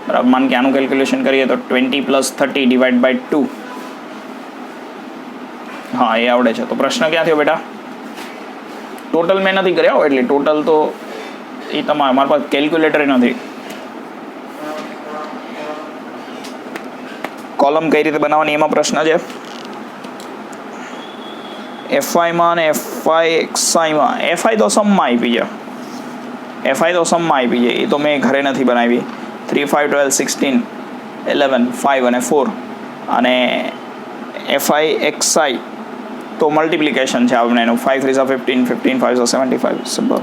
બરાબર માન કે આનું કેલ્ક્યુલેશન કરીએ તો 20 પ્લસ 30 ડિવાઇડ બાય 2 હા એ આવડે છે તો પ્રશ્ન ક્યાં થયો બેટા ટોટલ મેં નથી કર્યા એટલે ટોટલ તો એ મારી પાસે કેલ્ક્યુલેટર નથી કોલમ કઈ રીતે બનાવવાની એમાં પ્રશ્ન છે એફઆઈમાં અને એફઆઈ એક્સઆઈમાં એફઆઈ તો સમમાં આપી છે એફઆઈ તો સમમાં આપી છે એ તો મેં ઘરે નથી બનાવી 3 5 12 16 11 5 અને 4 અને એફઆઈ એક્સઆઈ તો મલ્ટિપ્લિકેશન છે આપણે એનું 5 3 are 15 15 5 are 75 simple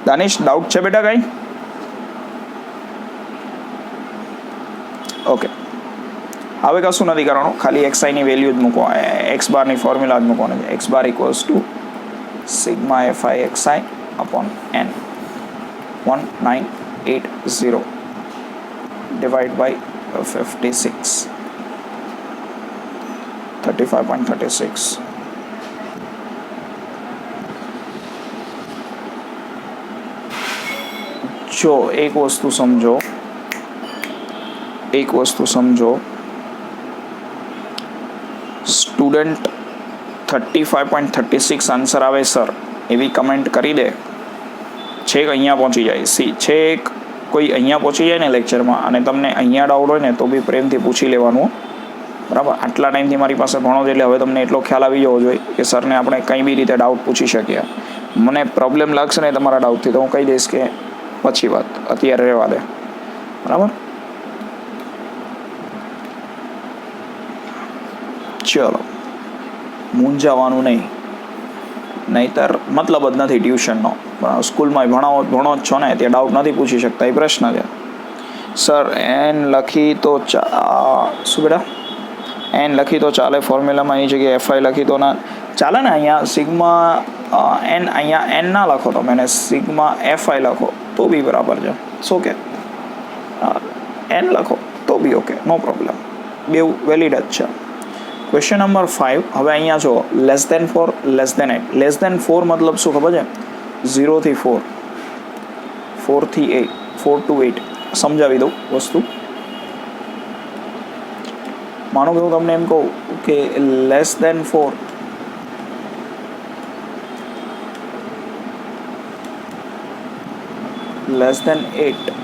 Danish doubt છે બેટા કઈ ઓકે હવે કશું નથી કરવાનું ખાલી એક્સઆઈની વેલ્યુ જ મૂકો એક્સ બારની ફોર્મ્યુલા જ મૂકવાની છે x bar equals to sigma f i x i upon n 1980 divided by 56 35.36 જો એક વસ્તુ સમજો સ્ટુડન્ટ 35.36 આન્સર આવે સર એવી કમેન્ટ કરી દે છેક અહીંયા પહોંચી જાય સી છેક કોઈ અહીંયા પહોંચી જાય ને લેક્ચરમાં અને તમને અહીંયા ડાઉટ હોય ને તો બી પ્રેમથી પૂછી લેવાનું, બરાબર. આટલા ટાઈમથી મારી પાસે ભણો છો એટલે હવે તમને એટલો ખ્યાલ આવી જવો જોઈએ કે સરને આપણે કંઈ બી રીતે ડાઉટ પૂછી શકીએ. મને પ્રોબ્લેમ લાગશે ને તમારા ડાઉટથી તો હું કહી દઈશ કે પછી વાત, અત્યારે રહેવા દે, બરાબર. ચલો, મૂંઝાવાનું નહીં, નહીંતર મતલબ જ નથી ટ્યુશનનો. સ્કૂલમાં ભણો જ છો ને, ત્યાં ડાઉટ નથી પૂછી શકતા, એ પ્રશ્ન છે. સર એન લખી તો શું બેટા, એન લખી તો ચાલે ફોર્મ્યુલામાં, એની જગ્યાએ એફઆઈ લખી તો ના ચાલે ને. અહીંયા સિગ્મા એન, અહીંયા એન ના લખો તમે, એને સિગ્મા એફઆઈ લખો તો બી બરાબર છે. શું કે એન લખો તો બી ઓકે, નો પ્રોબ્લેમ, બેઉ વેલિડ જ છે. Question number 5. હવે અહીંયા જો less than 4, less than 8. Less than 4 મતલબ શું ખબર છે? 0 થી 4, 4 થી 8, 4 to 8. સમજાવી દઉં વસ્તુ. માનો કે હું તમને એમ કહું કે less than 4, less than 8,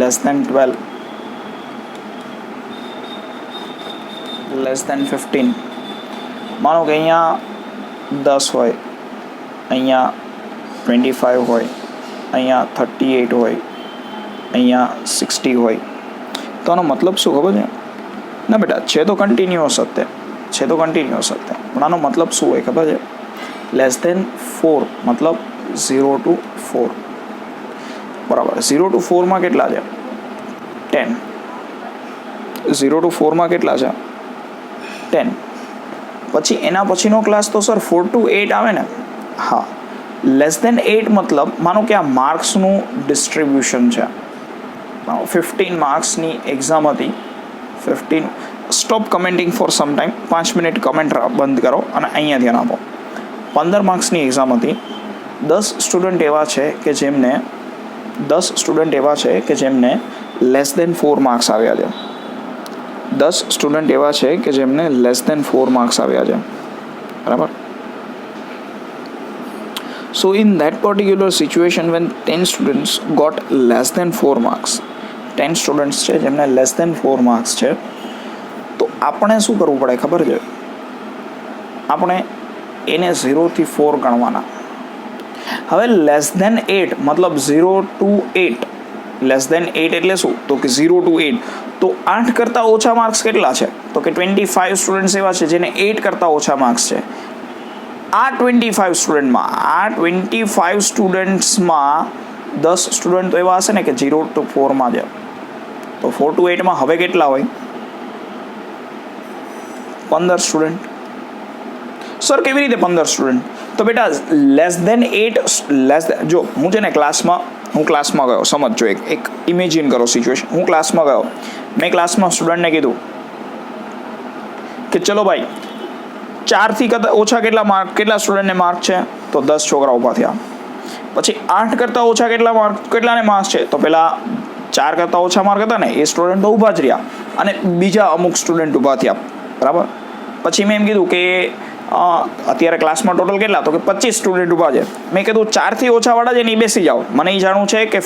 less than 12, less than 15. માનો કે અહીંયા 10 હોય, અહીંયા 25 હોય, અહીંયા 38 હોય, અહીંયા 60 હોય, તો આનો મતલબ શું ખબર છે? ના બેટા, છે તો કન્ટિન્યુઅસ જ તે, છે તો કન્ટિન્યુઅસ જ તે, પણ આનો મતલબ શું હોય ખબર છે? લેસ દેન 4 મતલબ 0 to 4, બરાબર. 0 to 4 માં કેટલા છે? 10. 0 to 4 માં કેટલા છે? 10. પછી એના પછીનો ક્લાસ તો સર 4 to 8 આવે ને? હા. લેસ દેન 8 મતલબ માનો કે આ માર્ક્સનું ડિસ્ટ્રીબ્યુશન છે. 15 માર્ક્સની એક્ઝામ હતી. 15. Stop commenting for some time. 5 minute comment બંધ કરો અને અહીંયા ધ્યાન આપો. 15 માર્ક્સની એક્ઝામ હતી. 10 સ્ટુડન્ટ એવા છે કે જેમને લેસ દેન 4 માર્ક્સ આવ્યા છે. 10 સ્ટુડન્ટ એવા છે કે જેમને લેસ દેન 4 માર્ક્સ આવ્યા છે, બરાબર. સો in that particular situation when 10 students got less than 4 marks, 10 students છે જેમને લેસ દેન 4 માર્ક્સ છે, તો આપણે શું કરવું પડે ખબર છે? આપણે એને 0 થી 4 ગણવાના. હવે લેસ દેન 8 મતલબ 0 to 8. લેસ દેન 8 એટલે શું? તો કે 0 to 8. તો 8 કરતાં ઓછા માર્ક્સ કેટલા છે? તો કે 25 સ્ટુડન્ટ્સ એવા છે જેને 8 કરતાં ઓછા માર્ક્સ છે. આ 25 સ્ટુડન્ટ્સમાં 10 સ્ટુડન્ટ તો એવા હશે ને કે 0 to 4 માં છે. તો 4 to 8 માં હવે કેટલા હોય? 15 સ્ટુડન્ટ. સર કેવી રીતે 15 સ્ટુડન્ટ? તો બેટા લેસ દેન 8, જો હું છે ને ક્લાસમાં ગયો, સમજો, એક ઇમેજિન કરો સિચ્યુએશન. હું ક્લાસમાં ગયો, મેં ક્લાસમાં સ્ટુડન્ટને કીધું કે ચલો ભાઈ 4 થી ઓછા કેટલા સ્ટુડન્ટને માર્ક છે? તો 10 છોકરા ઊભા થયા. પછી 8 કરતાં ઓછા કેટલાને માર્ક્સ છે? તો પેલા 4 કરતાં ઓછા માર્ક હતા ને એ સ્ટુડન્ટ તો ઊભા જ રહ્યા અને બીજા અમુક સ્ટુડન્ટ ઊભા થયા, બરાબર. પછી મેં એમ કીધું કે અત્યારે ક્લાસમાં ટોટલ કેટલા? તો કે 25 સ્ટુડન્ટ ઊભા છે. મેં કીધું 4 થી ઓછાવાળા છે ને એ બેસી જાઓ. મને એ જાણવું છે કે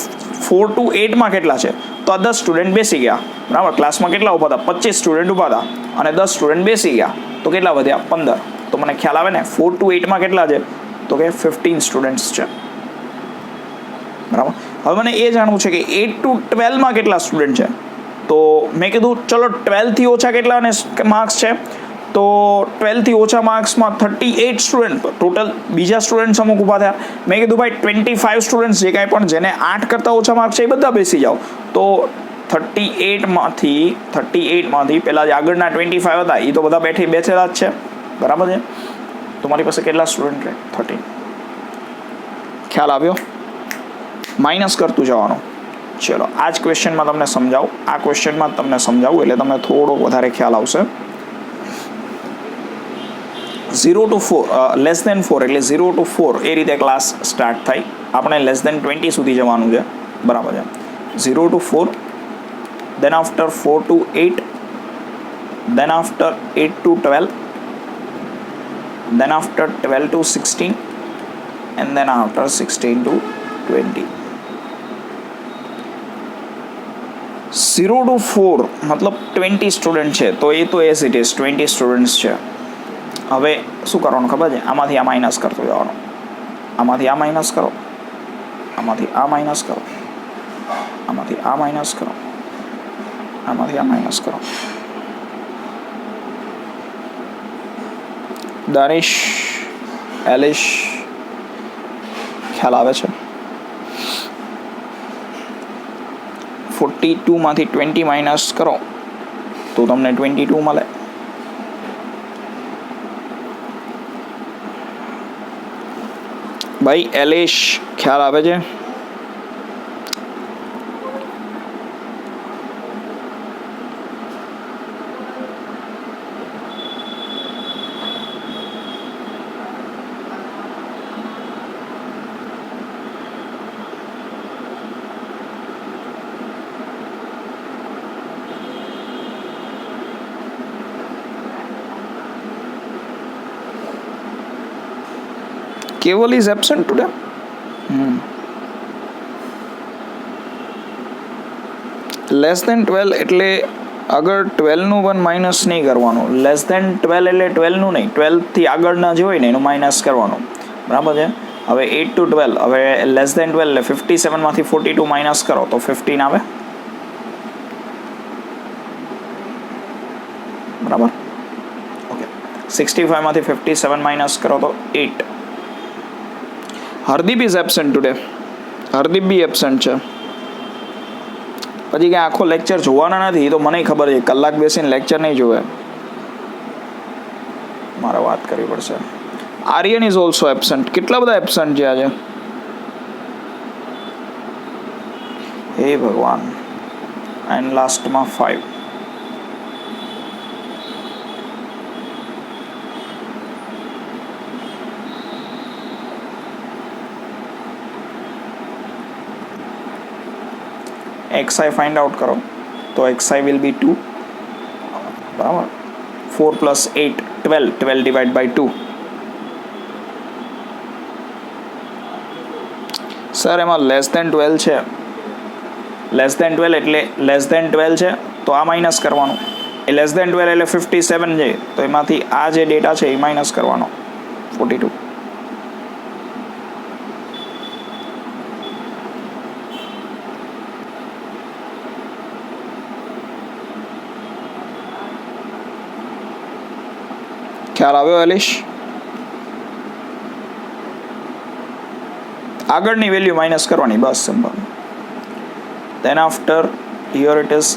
4 to 8 માં કેટલા છે? તો આ 10 સ્ટુડન્ટ બેસી ગયા, બરાબર. ક્લાસમાં કેટલા ઊભા હતા? 25 સ્ટુડન્ટ ઊભા હતા અને 10 સ્ટુડન્ટ બેસી ગયા, તો કેટલા વધ્યા? 15. તો મને ખ્યાલ આવે ને 4 to 8 માં કેટલા છે? તો કે 15 સ્ટુડન્ટ્સ છે, બરાબર. હવે મને એ જાણવું છે કે 8 to 12 માં કેટલા સ્ટુડન્ટ છે? તો મેં કીધું ચલો 12 થી ઓછા કેટલાને માર્ક્સ છે? તો 12 થી ઓછા માર્ક્સમાં 38 સ્ટુડન્ટ ટોટલ બીજા સ્ટુડન્ટ્સ અમુક ઊભા થયા. મેં કીધું ભાઈ 25 સ્ટુડન્ટ્સ જે કાંઈ પણ જેને 8 કરતાં ઓછા માર્ક્સ છે એ બધા બેસી જાઓ. તો 38માંથી પહેલાં જે આગળના 25 હતા એ તો બધા બેઠેલા જ છે, બરાબર છે. તો મારી પાસે કેટલા સ્ટુડન્ટ રહે? 13. ખ્યાલ આવ્યો? માઇનસ કરતું જવાનું. ચલો આ જ ક્વેશ્ચનમાં તમને સમજાવું, એટલે તમને થોડો વધારે ખ્યાલ આવશે. 0 to 4, લેસ દેન 4 એટલે 0 to 4 એ રીતે ક્લાસ સ્ટાર્ટ થાય. આપણે લેસ દેન 20 સુધી જવાનું છે, બરાબર છે. 0 to 4, then after 4 to 8, then after 8 to 12, then after 12 to 16, and then after 16 to 20. 0 to 4 मतलब 20 સ્ટુડન્ટ છે તો એ તો એઝ ઇટ ઇઝ 20 સ્ટુડન્ટ્સ છે. હવે શું કરવાનું ખબર છે? આમાંથી આ માઇનસ કરતો જવાનું, આમાંથી આ માઇનસ કરો, આમાંથી આ માઇનસ કરો, આમાંથી આ માઇનસ કરો, આમાંથી આ માઇનસ કરો. દાનિશ, એલિશ, ખ્યાલ આવે છે? 42 માંથી 20 માઇનસ કરો તો તમને 22 મળે. ભાઈ એલિશ, ખ્યાલ આવે છે? Keval is absent today. Less than 12 એટલે આગળ 12નું પણ માઇનસ નહીં કરવાનું. લેસ દેન 12 એટલે 12નું નહીં, 12થી આગળના જે હોય ને એનું માઇનસ કરવાનું. બરાબર છે? હવે 8 to 12, હવે લેસ દેન 12 એટલે 57 માંથી 42 માઇનસ કરો તો 15 આવે. બરાબર? ઓકે. 65 માંથી 57 માઇનસ કરો તો 8. Hardeep is absent today. Hardeep બી એબસેન્ટ છે. પછી કે આખો લેક્ચર જોવાના નથી તો મને ખબર છે, કલાક બેસીને લેક્ચર નહીં જોવે, મારે વાત કરવી પડશે. Aryan is also absent. કેટલા બધા એબસેન્ટ છે આજે? હે ભગવાન. એન્ડ લાસ્ટમાં 5. xi find out करो तो xi will be 2. बराबर. 4 plus 8 12, 12 divided by 2. સર એમાં લેસ દેન 12 છે. લેસ દેન 12 એટલે લેસ દેન 12 છે તો આ માઇનસ કરવાનું. એ લેસ દેન 12 એટલે 57 છે તો એમાંથી આ જે ડેટા છે એ માઇનસ કરવાનો 42. ખ્યાલ આવ્યો એલિશ? આગળની વેલ્યુ માઇનસ કરવાની, બસ simple. then after here it is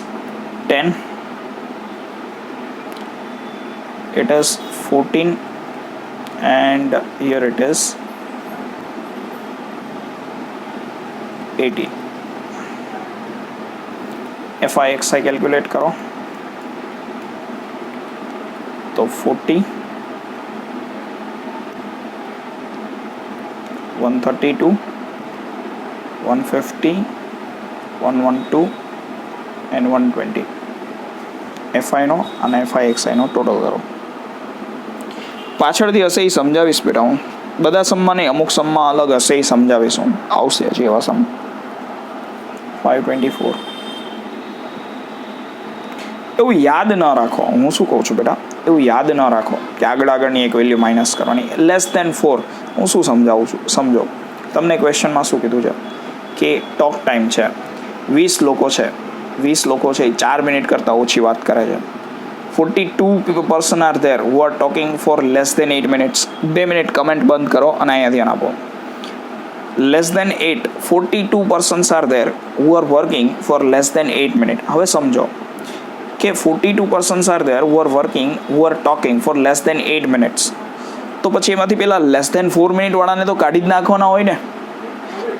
10, it is 14 and here it is 18. fi xi calculate करो तो 40, 132, 150, 112 and 120. fi નો અને fi xi નો ટોટલ કરો. પાછળથી હશે એ સમજાવીશ બેટા હું. બધા સમમાં નહીં, અમુક સમમાં અલગ હશે એ સમજાવીશ હું. આવશે હજી એવા સમ. 524. એવું યાદ ન રાખો. હું શું કહું છું બેટા, એવું યાદ ન રાખો કે આગળની એક વેલ્યુ માઇનસ કરવાની. લેસ દેન 4 હું શું સમજાવું છું સમજો. તમને ક્વેશ્ચનમાં શું કીધું છે કે ટોક ટાઈમ છે 20 લોકો છે, 20 લોકો છે એ 4 મિનિટ કરતાં ઓછી વાત કરે છે. 42 person are there who are talking for less than 8 minutes. 2 minute comment બંધ કરો અને અહીંયા ધ્યાન આપો. Less than 8, 42 persons are there who are working for less than 8 minute. હવે સમજો કે 42 persons are there who are working who are talking for less than 8 minutes. તો પછી એમાંથી પેલા લેસ દેન 4 મિનિટ વાળાને તો કાઢી જ નાખવાના હોય ને.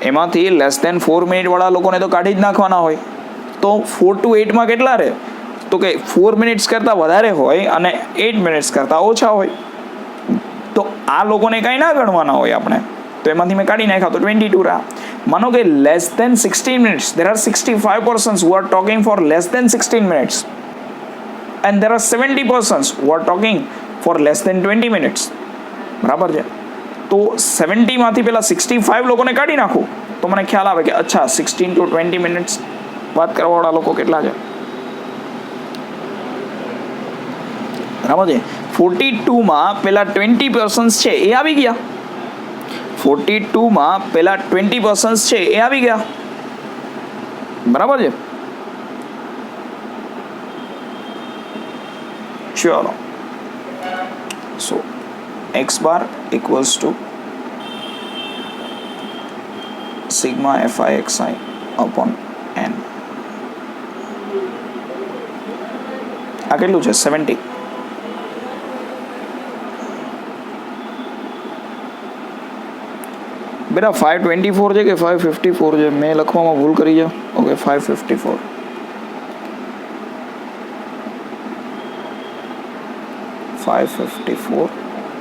એમાંથી લેસ દેન 4 મિનિટ વાળા લોકોને તો કાઢી જ નાખવાના હોય. તો 4 to 8માં કેટલા રહે? તો કે 4 મિનિટ્સ કરતાં વધારે હોય અને 8 મિનિટ્સ કરતાં ઓછા હોય. તો આ લોકોને કાંઈ ના ગણવાના હોય આપણે. તો એમાંથી મેં કાઢી નાખ્યા તો 22 રહ્યા. માનો કે less than 16 minutes, there are 65 persons who are talking for less than 16 minutes and there are 70 persons who are talking for less than 20 minutes. બરાબર છે? તો 70માંથી પહેલાં 65 લોકોને કાઢી નાખું તો મને ખ્યાલ આવે કે અચ્છા 16 to 20 મિનિટ્સ વાત કરવાવાળા લોકો કેટલા છે. બરાબર છે. 42માં પહેલાં 20% છે એ આવી ગયા. 42માં પહેલાં 20% છે એ આવી ગયા. બરાબર છે. ચલો, સો x bar equals to sigma fi xi upon n. આ કેટલું છે? 70. બેટા 524 છે કે 554 છે? મેં લખવામાં ભૂલ કરી છે. Okay, 554. 554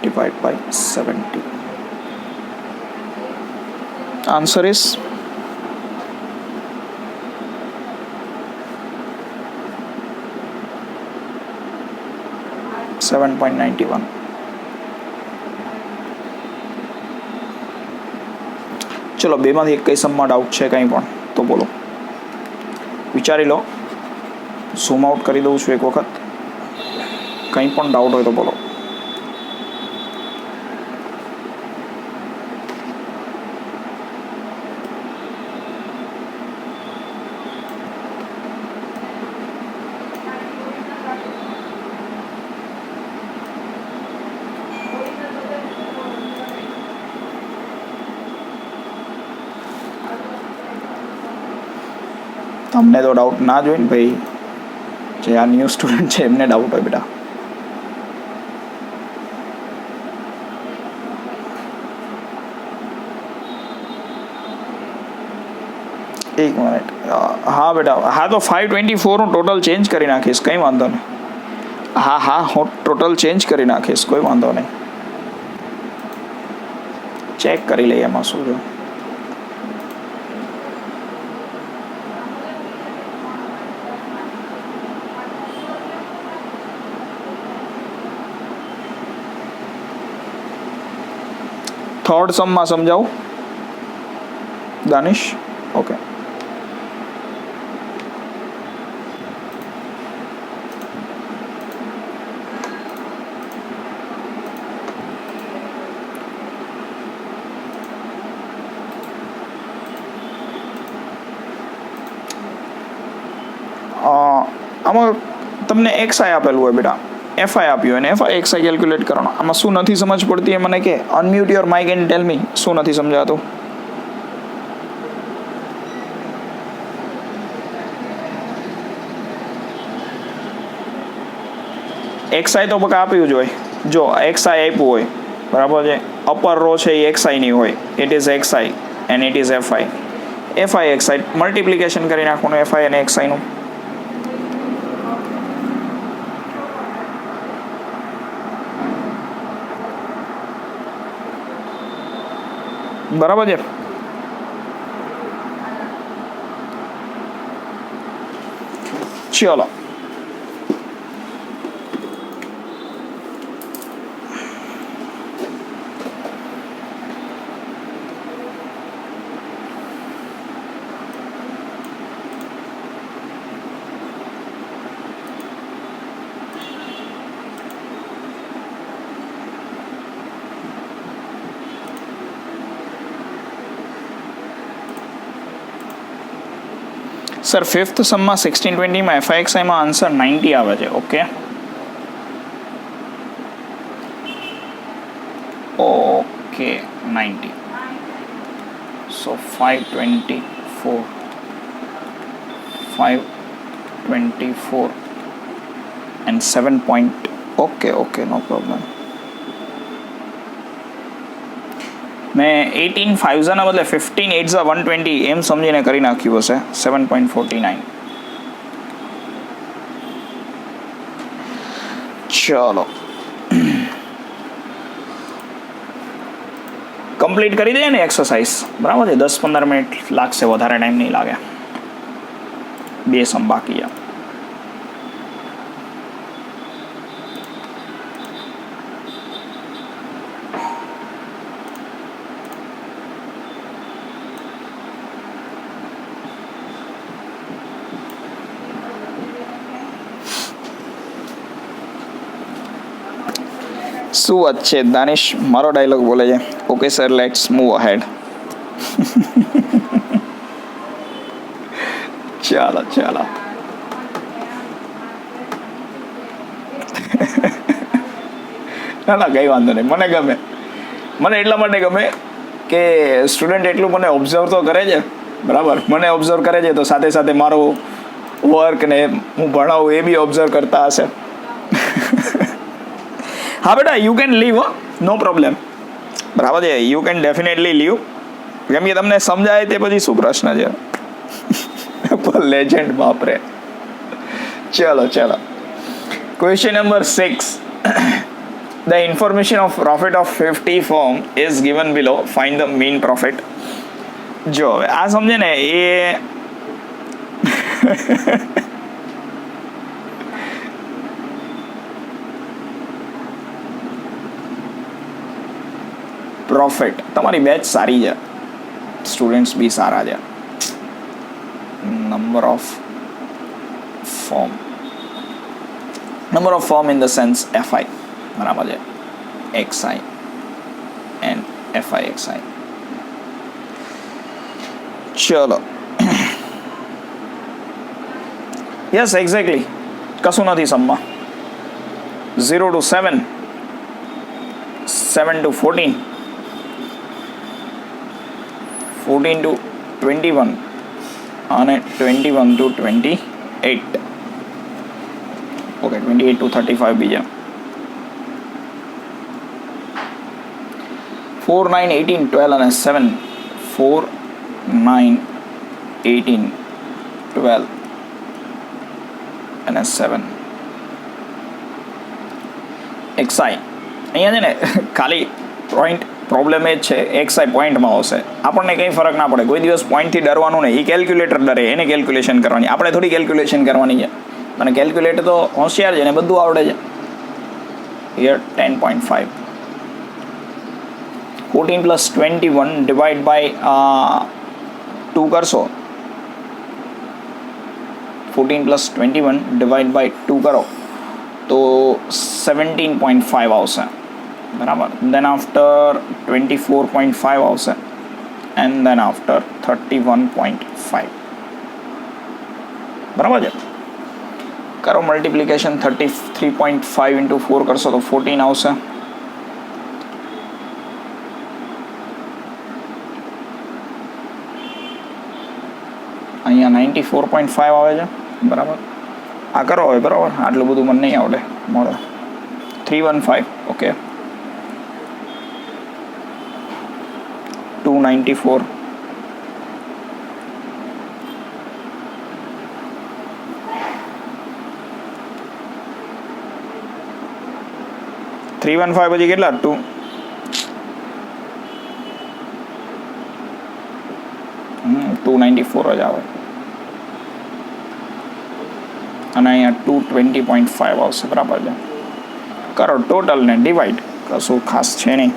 divided by 70. Answer is 7.91. ચલો, બેમાંથી એક કઈ સમમાં ડાઉટ છે કંઈ પણ તો બોલો, વિચારી લો. ઝૂમ આઉટ કરી દઉં છું એક વખત. કંઈ પણ ડાઉટ હોય તો બોલો. તમને તો ડાઉટ ના જ હોય ને ભાઈ, જે આ ન્યૂ સ્ટુડન્ટ છે એમને ડાઉટ હોય બેટા. એક મિનિટ. હા બેટા, હા તો 524 હું ટોટલ ચેન્જ કરી નાખીશ, કંઈ વાંધો નહીં. હા હું ટોટલ ચેન્જ કરી નાખીશ, કોઈ વાંધો નહીં. ચેક કરી લઈએ એમાં શું છે. થર્ડ સમમાં સમજાવું દાનિશ? ઓકે. આમાં તમને એક્સઆઈ આપેલું હોય બેટા, એફઆઈ આપ્યું હોય ને એફઆઈ એક્સઆઈ કેલ્ક્યુલેટ કરવાનો. આમાં શું નથી સમજ પડતી એ મને કે unmute your Mike and tell મી, શું નથી સમજાતું? એક્સઆઈ તો બકા આપ્યું જ હોય. જો એક્સઆઈ આપ્યું હોય, બરાબર છે, અપર રો છે એ એક્સઆઈની હોય, it is XI and it is FI. FI XI multiplication કરી નાખવાનું એફઆઈ અને એક્સઆઈનું. બરાબર છે. ચલો, સર ફિફ્થ સમમાં 1620માં એફઆઈએક્સઆઈમાં આન્સર 90 આવે છે. Okay okay 90. So 524 and 7 point. Okay no problem. મેં 18 5 બદલે 15 8 120 એમ સમજીને કરી નાખ્યું હશે. 7.49. ચલો, કમ્પ્લીટ કરી દઈએ ને એક્સરસાઇઝ. બરાબર છે, 10-15 મિનિટ લાગશે, વધારે ટાઈમ નહીં લાગે. 2 સમ બાકી છે. શું વાત છે દાનિશ, મારો ડાયલોગ બોલે છે. Okay sir, let's move ahead. ચાલો ચાલો. ના ના, કંઈ વાંધો નહીં, મને ગમે. મને એટલા માટે ગમે કે સ્ટુડન્ટ એટલું મને ઓબ્ઝર્વ તો કરે છે, બરાબર. મને ઓબ્ઝર્વ કરે છે તો સાથે સાથે મારું વર્ક ને હું ભણાવું એ બી ઓબ્ઝર્વ કરતા હશે. હા બેટા, you can leave, no problem, બરાબર છે. યુ કેન ડેફિનેટલી લીવ, કેમ કે તમને સમજાય તે પછી શું પ્રશ્ન છે. લેજેન્ડ, બાપરે. ચલો ચલો. Question number 6. The information of profit of 50 firm is given below. Find the mean profit. જો હવે આ સમજે ને એ પ્રોફિટ. તમારી બેચ સારી છે, સ્ટુડન્ટ્સ બી સારા છે. Number of form in the sense FI, બરાબર છે. XI and FIXI. ચલો. Yes, exactly. કશું નથી સમમાં. 0 to 7, 7 to 14, 14 to 21 અને 21 to 28. ઓકે, 28 to 35 બીજા. 4, 9, 18, 12 અને 7. 4, 9, 18, 12 અને 7. XI અહીંયા છે ને ખાલી પોઈન્ટ પ્રોબ્લેમ એ જ છે, XI પોઈન્ટમાં આવશે. આપણને કંઈ ફરક ના પડે, કોઈ દિવસ પોઈન્ટથી ડરવાનું નહીં. એ કેલ્ક્યુલેટર ડરે, એને કેલ્ક્યુલેશન કરવાની, આપણે થોડી કેલ્ક્યુલેશન કરવાની છે. અને કેલ્ક્યુલેટર તો હોશિયાર છે ને બધું આવડે છે. હિયર 10.5. 14 plus 21 divide by 2 કરશો. 14 plus 21 divide by 2 કરો તો 17.5 આવશે, બરાબર. દેન આફ્ટર 24.5 આવશે એન્ડ દેન આફ્ટર 31.5, બરાબર છે. કરો મલ્ટિપ્લિકેશન. 33.5 into 4 કરશો તો 14 આવશે. અહીંયા 94.5 આવે છે, બરાબર. આ કરો હવે, બરાબર. આટલું બધું મને નહીં આવડે, મળે. 315, ઓકે. 294. 315 પછી કેટલા? 2. ટુ 94 જ આવે. અને અહીંયા 220.5 આવશે, બરાબર છે. કરો ટોટલ ને ડિવાઈડ. કશું ખાસ છે નહીં.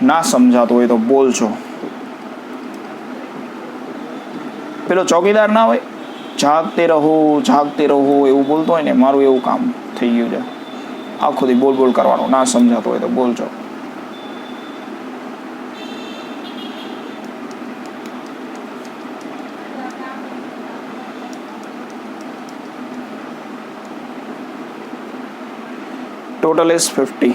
ના સમજાતું હોય તો બોલજો. પેલો ચોકીદાર ના હોય, જાગતે રહો એવું બોલતો હોય ને, મારું એવું કામ થઈ ગયું છે. આખો દી બોલ કરવાનું. ના સમજાતું હોય તો બોલજો. Total is 50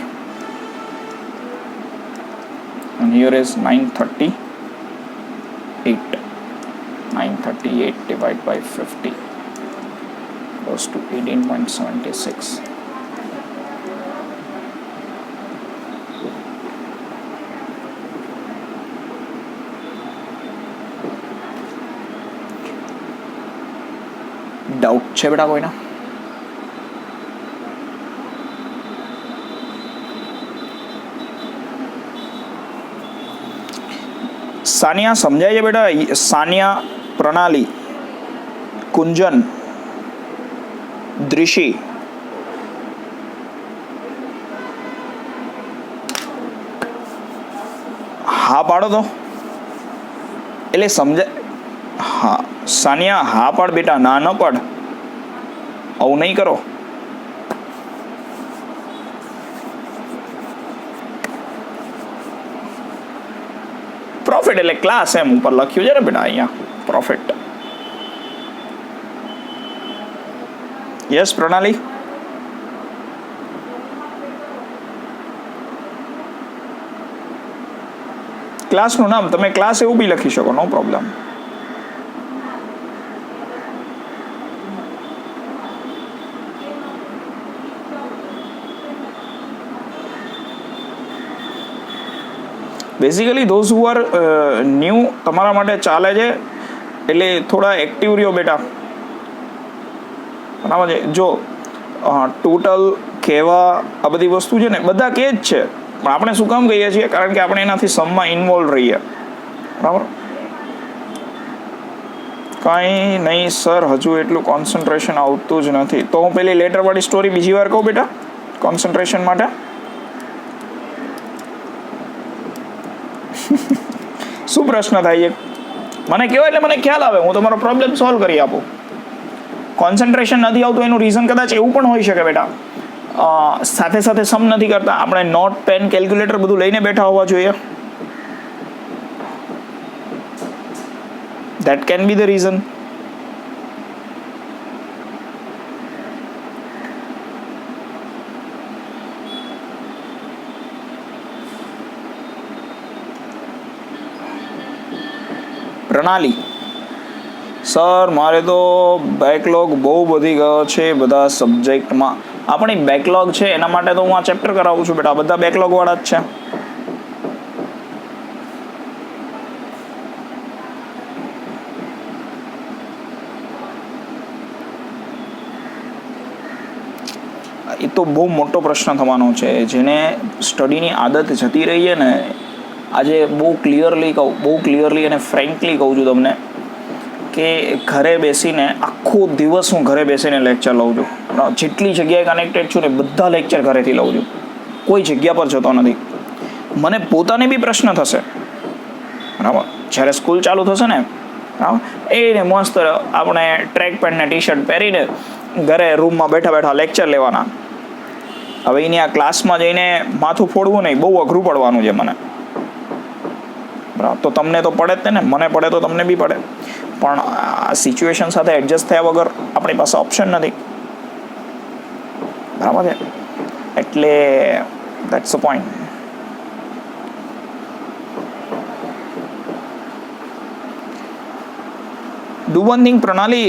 and here is 938. 938 divided by 50 goes to 18.76. Doubt છે બેટા કોઈના? સાનિયા સમજાય છે બેટા? સાનિયા, પ્રણાલી, કુંજન, દૃષિ, હા પાડો તો. એટલે સમજાય? હા સાનિયા, હા પાડ બેટા, ના ન પાડ. આવું નહીં કરો. પ્રોફિટ એટલે ક્લાસ એમ ઉપર લખ્યું છે ને બેટા અહીંયા પ્રોફિટ. યસ પ્રણાલી. ક્લાસનું નામ તમે ક્લાસ એવું બી લખી શકો, no problem. Basically those who are new તમારા માટે ચાલે છે એટલે થોડા એક્ટિવ રહ્યો બેટા, બરાબર છે. જો ટોટલ કહેવા આ બધી વસ્તુ છે ને બધા કહે જ છે, પણ આપણે શું કામ કહીએ છીએ? કારણ કે આપણે એનાથી સમમાં ઇન્વોલ્વ રહીએ, બરાબર. કાંઈ નહીં સર, હજુ એટલું કોન્સન્ટ્રેશન આવતું જ નથી. તો હું પેલી લેટરવાળી સ્ટોરી બીજી વાર કહું બેટા કોન્સન્ટ્રેશન માટે. શું પ્રશ્ન થાય છે મને કહેવાય એટલે મને ખ્યાલ આવે, હું તમારો પ્રોબ્લેમ સોલ્વ કરી આપું. કોન્સન્ટ્રેશન નથી આવતું એનું રીઝન કદાચ એવું પણ હોઈ શકે બેટા, સાથે સાથે સમ નથી કરતા, આપણે નોટ પેન કેલ્ક્યુલેટર બધું લઈને બેઠા હોવા જોઈએ. That can be the reason. પ્રણાલી સર, મારે તો બેકલોગ બહુ વધી ગયો છે બધા સબ્જેક્ટમાં. આપણી બેકલોગ છે એના માટે તો હું આ ચેપ્ટર કરાવું છું બેટા, બધા બેકલોગ વાળા જ છે. એ તો બહુ મોટો પ્રશ્ન થવાનો છે. જેને સ્ટડીની આદત જતી રહી છે ને, આજે બહુ ક્લિયરલી અને ફ્રેન્કલી કહું છું તમને કે ઘરે બેસીને આખો દિવસ હું ઘરે બેસીને લેક્ચર લઉં છું. જેટલી જગ્યાએ કનેક્ટેડ છું ને બધા લેક્ચર ઘરેથી લઉં છું, કોઈ જગ્યા પર જતો નથી. મને પોતાને બી પ્રશ્ન થશે, બરાબર, જ્યારે સ્કૂલ ચાલુ થશે ને, બરાબર, એને મસ્ત આપણે ટ્રેક પેન્ટ ને ટી શર્ટ પહેરીને ઘરે રૂમમાં બેઠા બેઠા લેક્ચર લેવાના. હવે એની આ ક્લાસમાં જઈને માથું ફોડવું નહીં, બહુ અઘરું પડવાનું છે મને, બરાબર. તો તમને તો પડે જ ને, મને પડે તો તમને બી પડે, પણ આ સિચ્યુએશન સાથે એડજસ્ટ થયા વગર આપણી પાસે ઓપ્શન નથી, બરાબર છે. એટલે that's the point. Do one thing પ્રણાલી,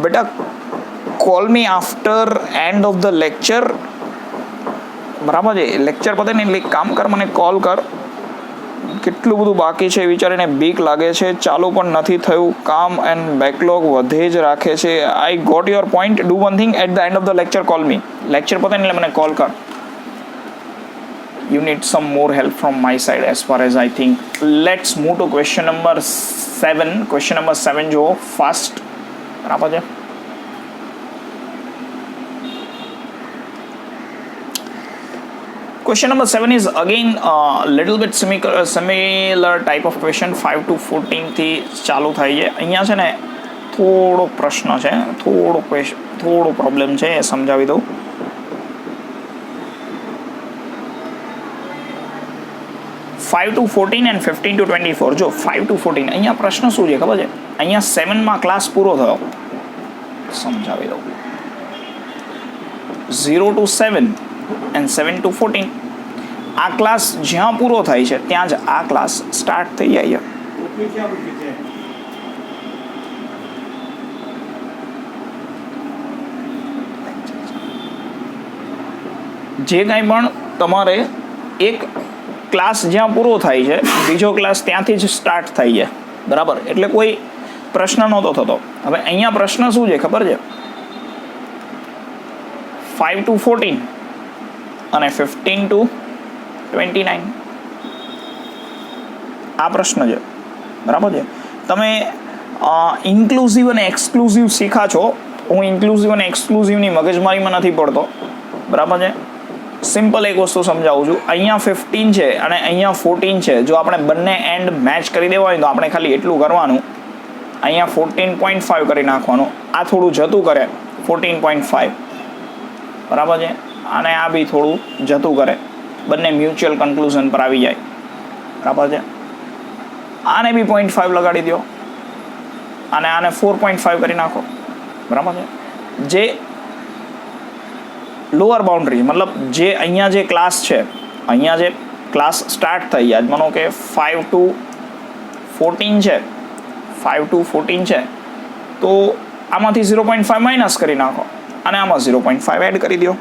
બેટા call me after and of the lecture, બરાબર છે. લેક્ચર પતે ને એટલે કામ કર, મને કોલ કર. કેટલું બધું બાકી છે વિચારીને બીક લાગે છે, ચાલુ પણ નથી થયું કામ, એન્ડ બેકલોગ વધે જ રાખે છે. I got your point. Do one thing, at the end of the lecture call me. Lecture પતે ને એટલે મને કોલ કર. You need some more help from my side as far as I think. Let's move to question number 7. Question number 7 જો fast, બરાબર છે. Question number 7 is again little bit similar type of question. 5 to 14 થી ચાલુ થાય છે. અહીંયા છે ને થોડો પ્રશ્ન છે, થોડો પ્રોબ્લેમ છે, એ સમજાવી દઉં. Five to 14 and 15 to 24. જો 5 to 14 અહીંયા પ્રશ્ન શું છે ખબર છે? અહીંયા 7માં ક્લાસ પૂરો થયો, સમજાવી દઉં. 0 to 7 એન્ડ 7 to 14 આ ક્લાસ જ્યાં પૂરો થાય છે ત્યાં જ આ ક્લાસ સ્ટાર્ટ થઈ જાય. જે કાંઈ પણ તમારે એક ક્લાસ જ્યાં પૂરો થાય છે બીજો ક્લાસ ત્યાંથી જ સ્ટાર્ટ થઈ જાય, બરાબર. એટલે કોઈ પ્રશ્ન નહોતો થતો. હવે અહીંયા પ્રશ્ન શું છે ખબર છે? 5 to 14 અને 15 to 29 આ પ્રશ્ન છે, બરાબર છે. તમે ઇન્ક્લુઝિવ અને એક્સક્લુઝિવ શીખા છો. હું ઇન્ક્લુઝિવ અને એક્સક્લુઝિવની મગજમારીમાં નથી પડતો, બરાબર છે. સિમ્પલ એક વસ્તુ સમજાવું છું. અહીંયા 15 છે અને અહીંયા 14 છે. જો આપણે બંને એન્ડ મેચ કરી દેવા હોય તો આપણે ખાલી એટલું કરવાનું, અહીંયા 14.5 કરી નાખવાનું. આ થોડું જતું કરે 14.5, બરાબર છે. અને આ બી થોડું જતું કરે, બંને મ્યુચ્યુઅલ કન્ક્લુઝન પર આવી જાય, બરાબર છે. આને બી 0.5 લગાડી દો અને આને 4.5 કરી નાખો. બરાબર છે. જે લોઅર બાઉન્ડ્રી મતલબ જે અહીંયા જે ક્લાસ છે, અહીંયા જે ક્લાસ સ્ટાર્ટ થઈ આજ માનો કે 5 to 14 છે, 5 to 14 છે, તો આમાંથી 0.5 માઇનસ કરી નાખો અને આમાં 0.5 એડ કરી દો.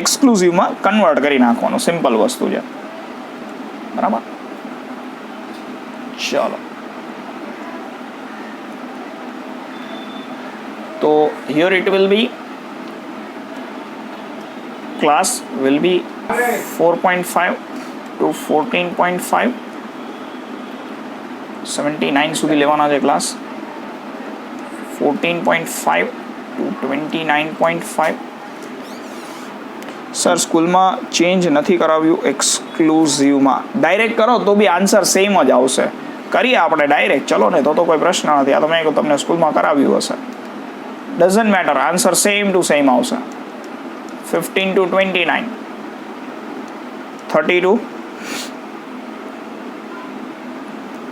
એક્સક્લુઝિવમાં કન્વર્ટ કરી નાખવાનું, સિમ્પલ વસ્તુ છે. બરાબર. ચલો તો here it will be class will be 4.5 to 14.5 79 સુધી લેવાના છે ક્લાસ. 14.5 to 29.5. સર સ્કૂલમાં ચેન્જ નથી કરાવ્યું એક્સક્લુઝિવમાં. ડાયરેક્ટ કરો તો બી આન્સર સેમ જ આવશે. કરીએ આપણે ડાયરેક્ટ, ચલો ને તો કોઈ પ્રશ્ન નથી. આ તો મેં તમને સ્કૂલમાં કરાવ્યું હશે. Doesn't matter, answer same to same આવશે. 15 to 29, 32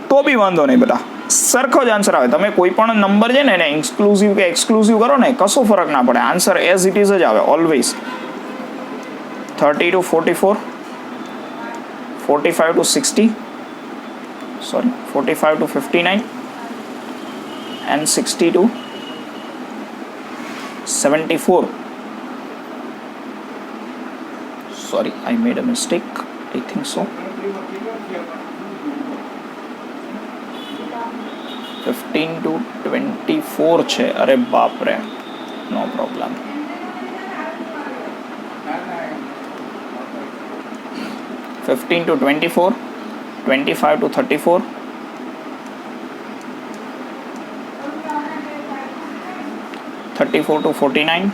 તો બી વાંધો નહીં બેટા, સરખો જ આન્સર આવે. તમે કોઈ પણ નંબર છે ને એને ઇન્ક્લુઝિવ કે એક્સક્લુઝિવ કરો ને કશો ફરક ના પડે, આન્સર એઝ ઇટ ઇઝ જ આવે always. 30 to 44, 45 to 60, sorry 45 to 59 and 60 to 74. Sorry, I made a mistake. I think so. 15 to 24 છે. અરે બાપ રે, નો problem. 15 to 24, 25 to 34, 34 to 49,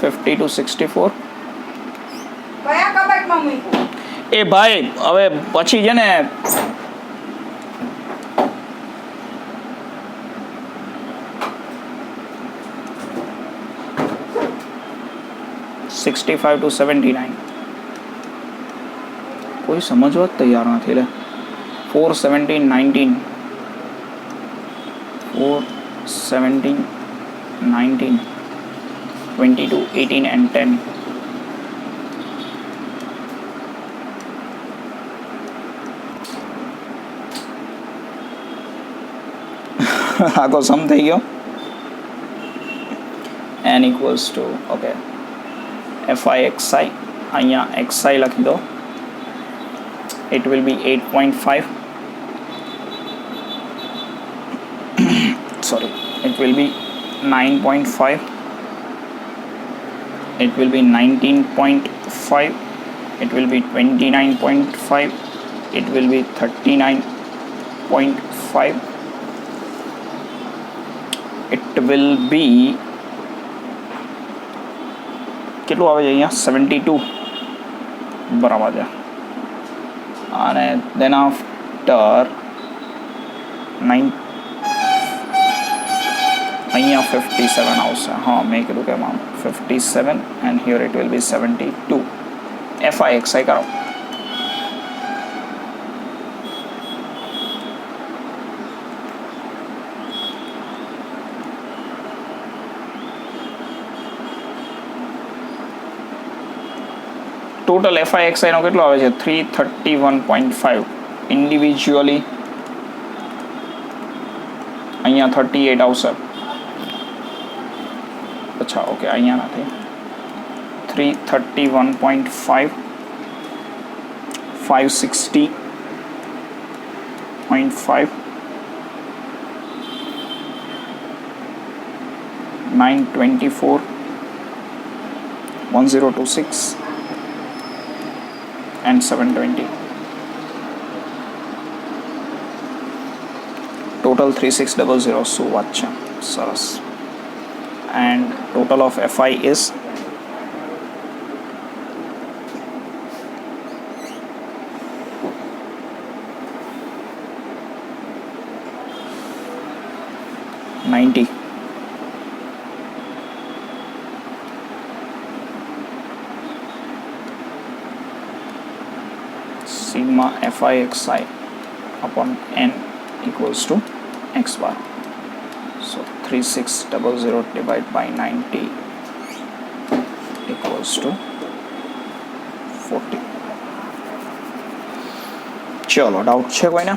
50 to 64. કયા કબાટમાં મૂક્યું? એ ભાઈ હવે પછી છે ને 65 to 79. કોઈ સમજવા જ તૈયાર નથી લે. 4 17 19, 4 17 19, 22 18 and 10. આખો સમ થઈ ગયો. n equals to okay fi xi, અહીંયા xi લખી દો. it will be 8.5 sorry it will be 9.5, it will be 19.5, it will be 29.5, it will be 39.5, it will be કેટલું આવે છે અહીંયા 72 બરાબર છે. અને દેન આફ્ટર 9 અહીંયા 57 આવશે. હા મેં કીધું કે 57 and here it will be 72. fi xi કરો. ટોટલ fi xi નો કેટલો આવે છે 331.5. ઇન્ડિવિજ્યુઅલી અહીંયા 38 આવશે. અચ્છા ઓકે અહીંયા નથી. 331.5, 560.5, 924, 1026 and 720. Total 3600. So what? Saras. And total of fi is $90. sigma fi xi upon n equals to x bar. So 3600 divided by 90 equals to 40. चलो डाउट છે કોઈને?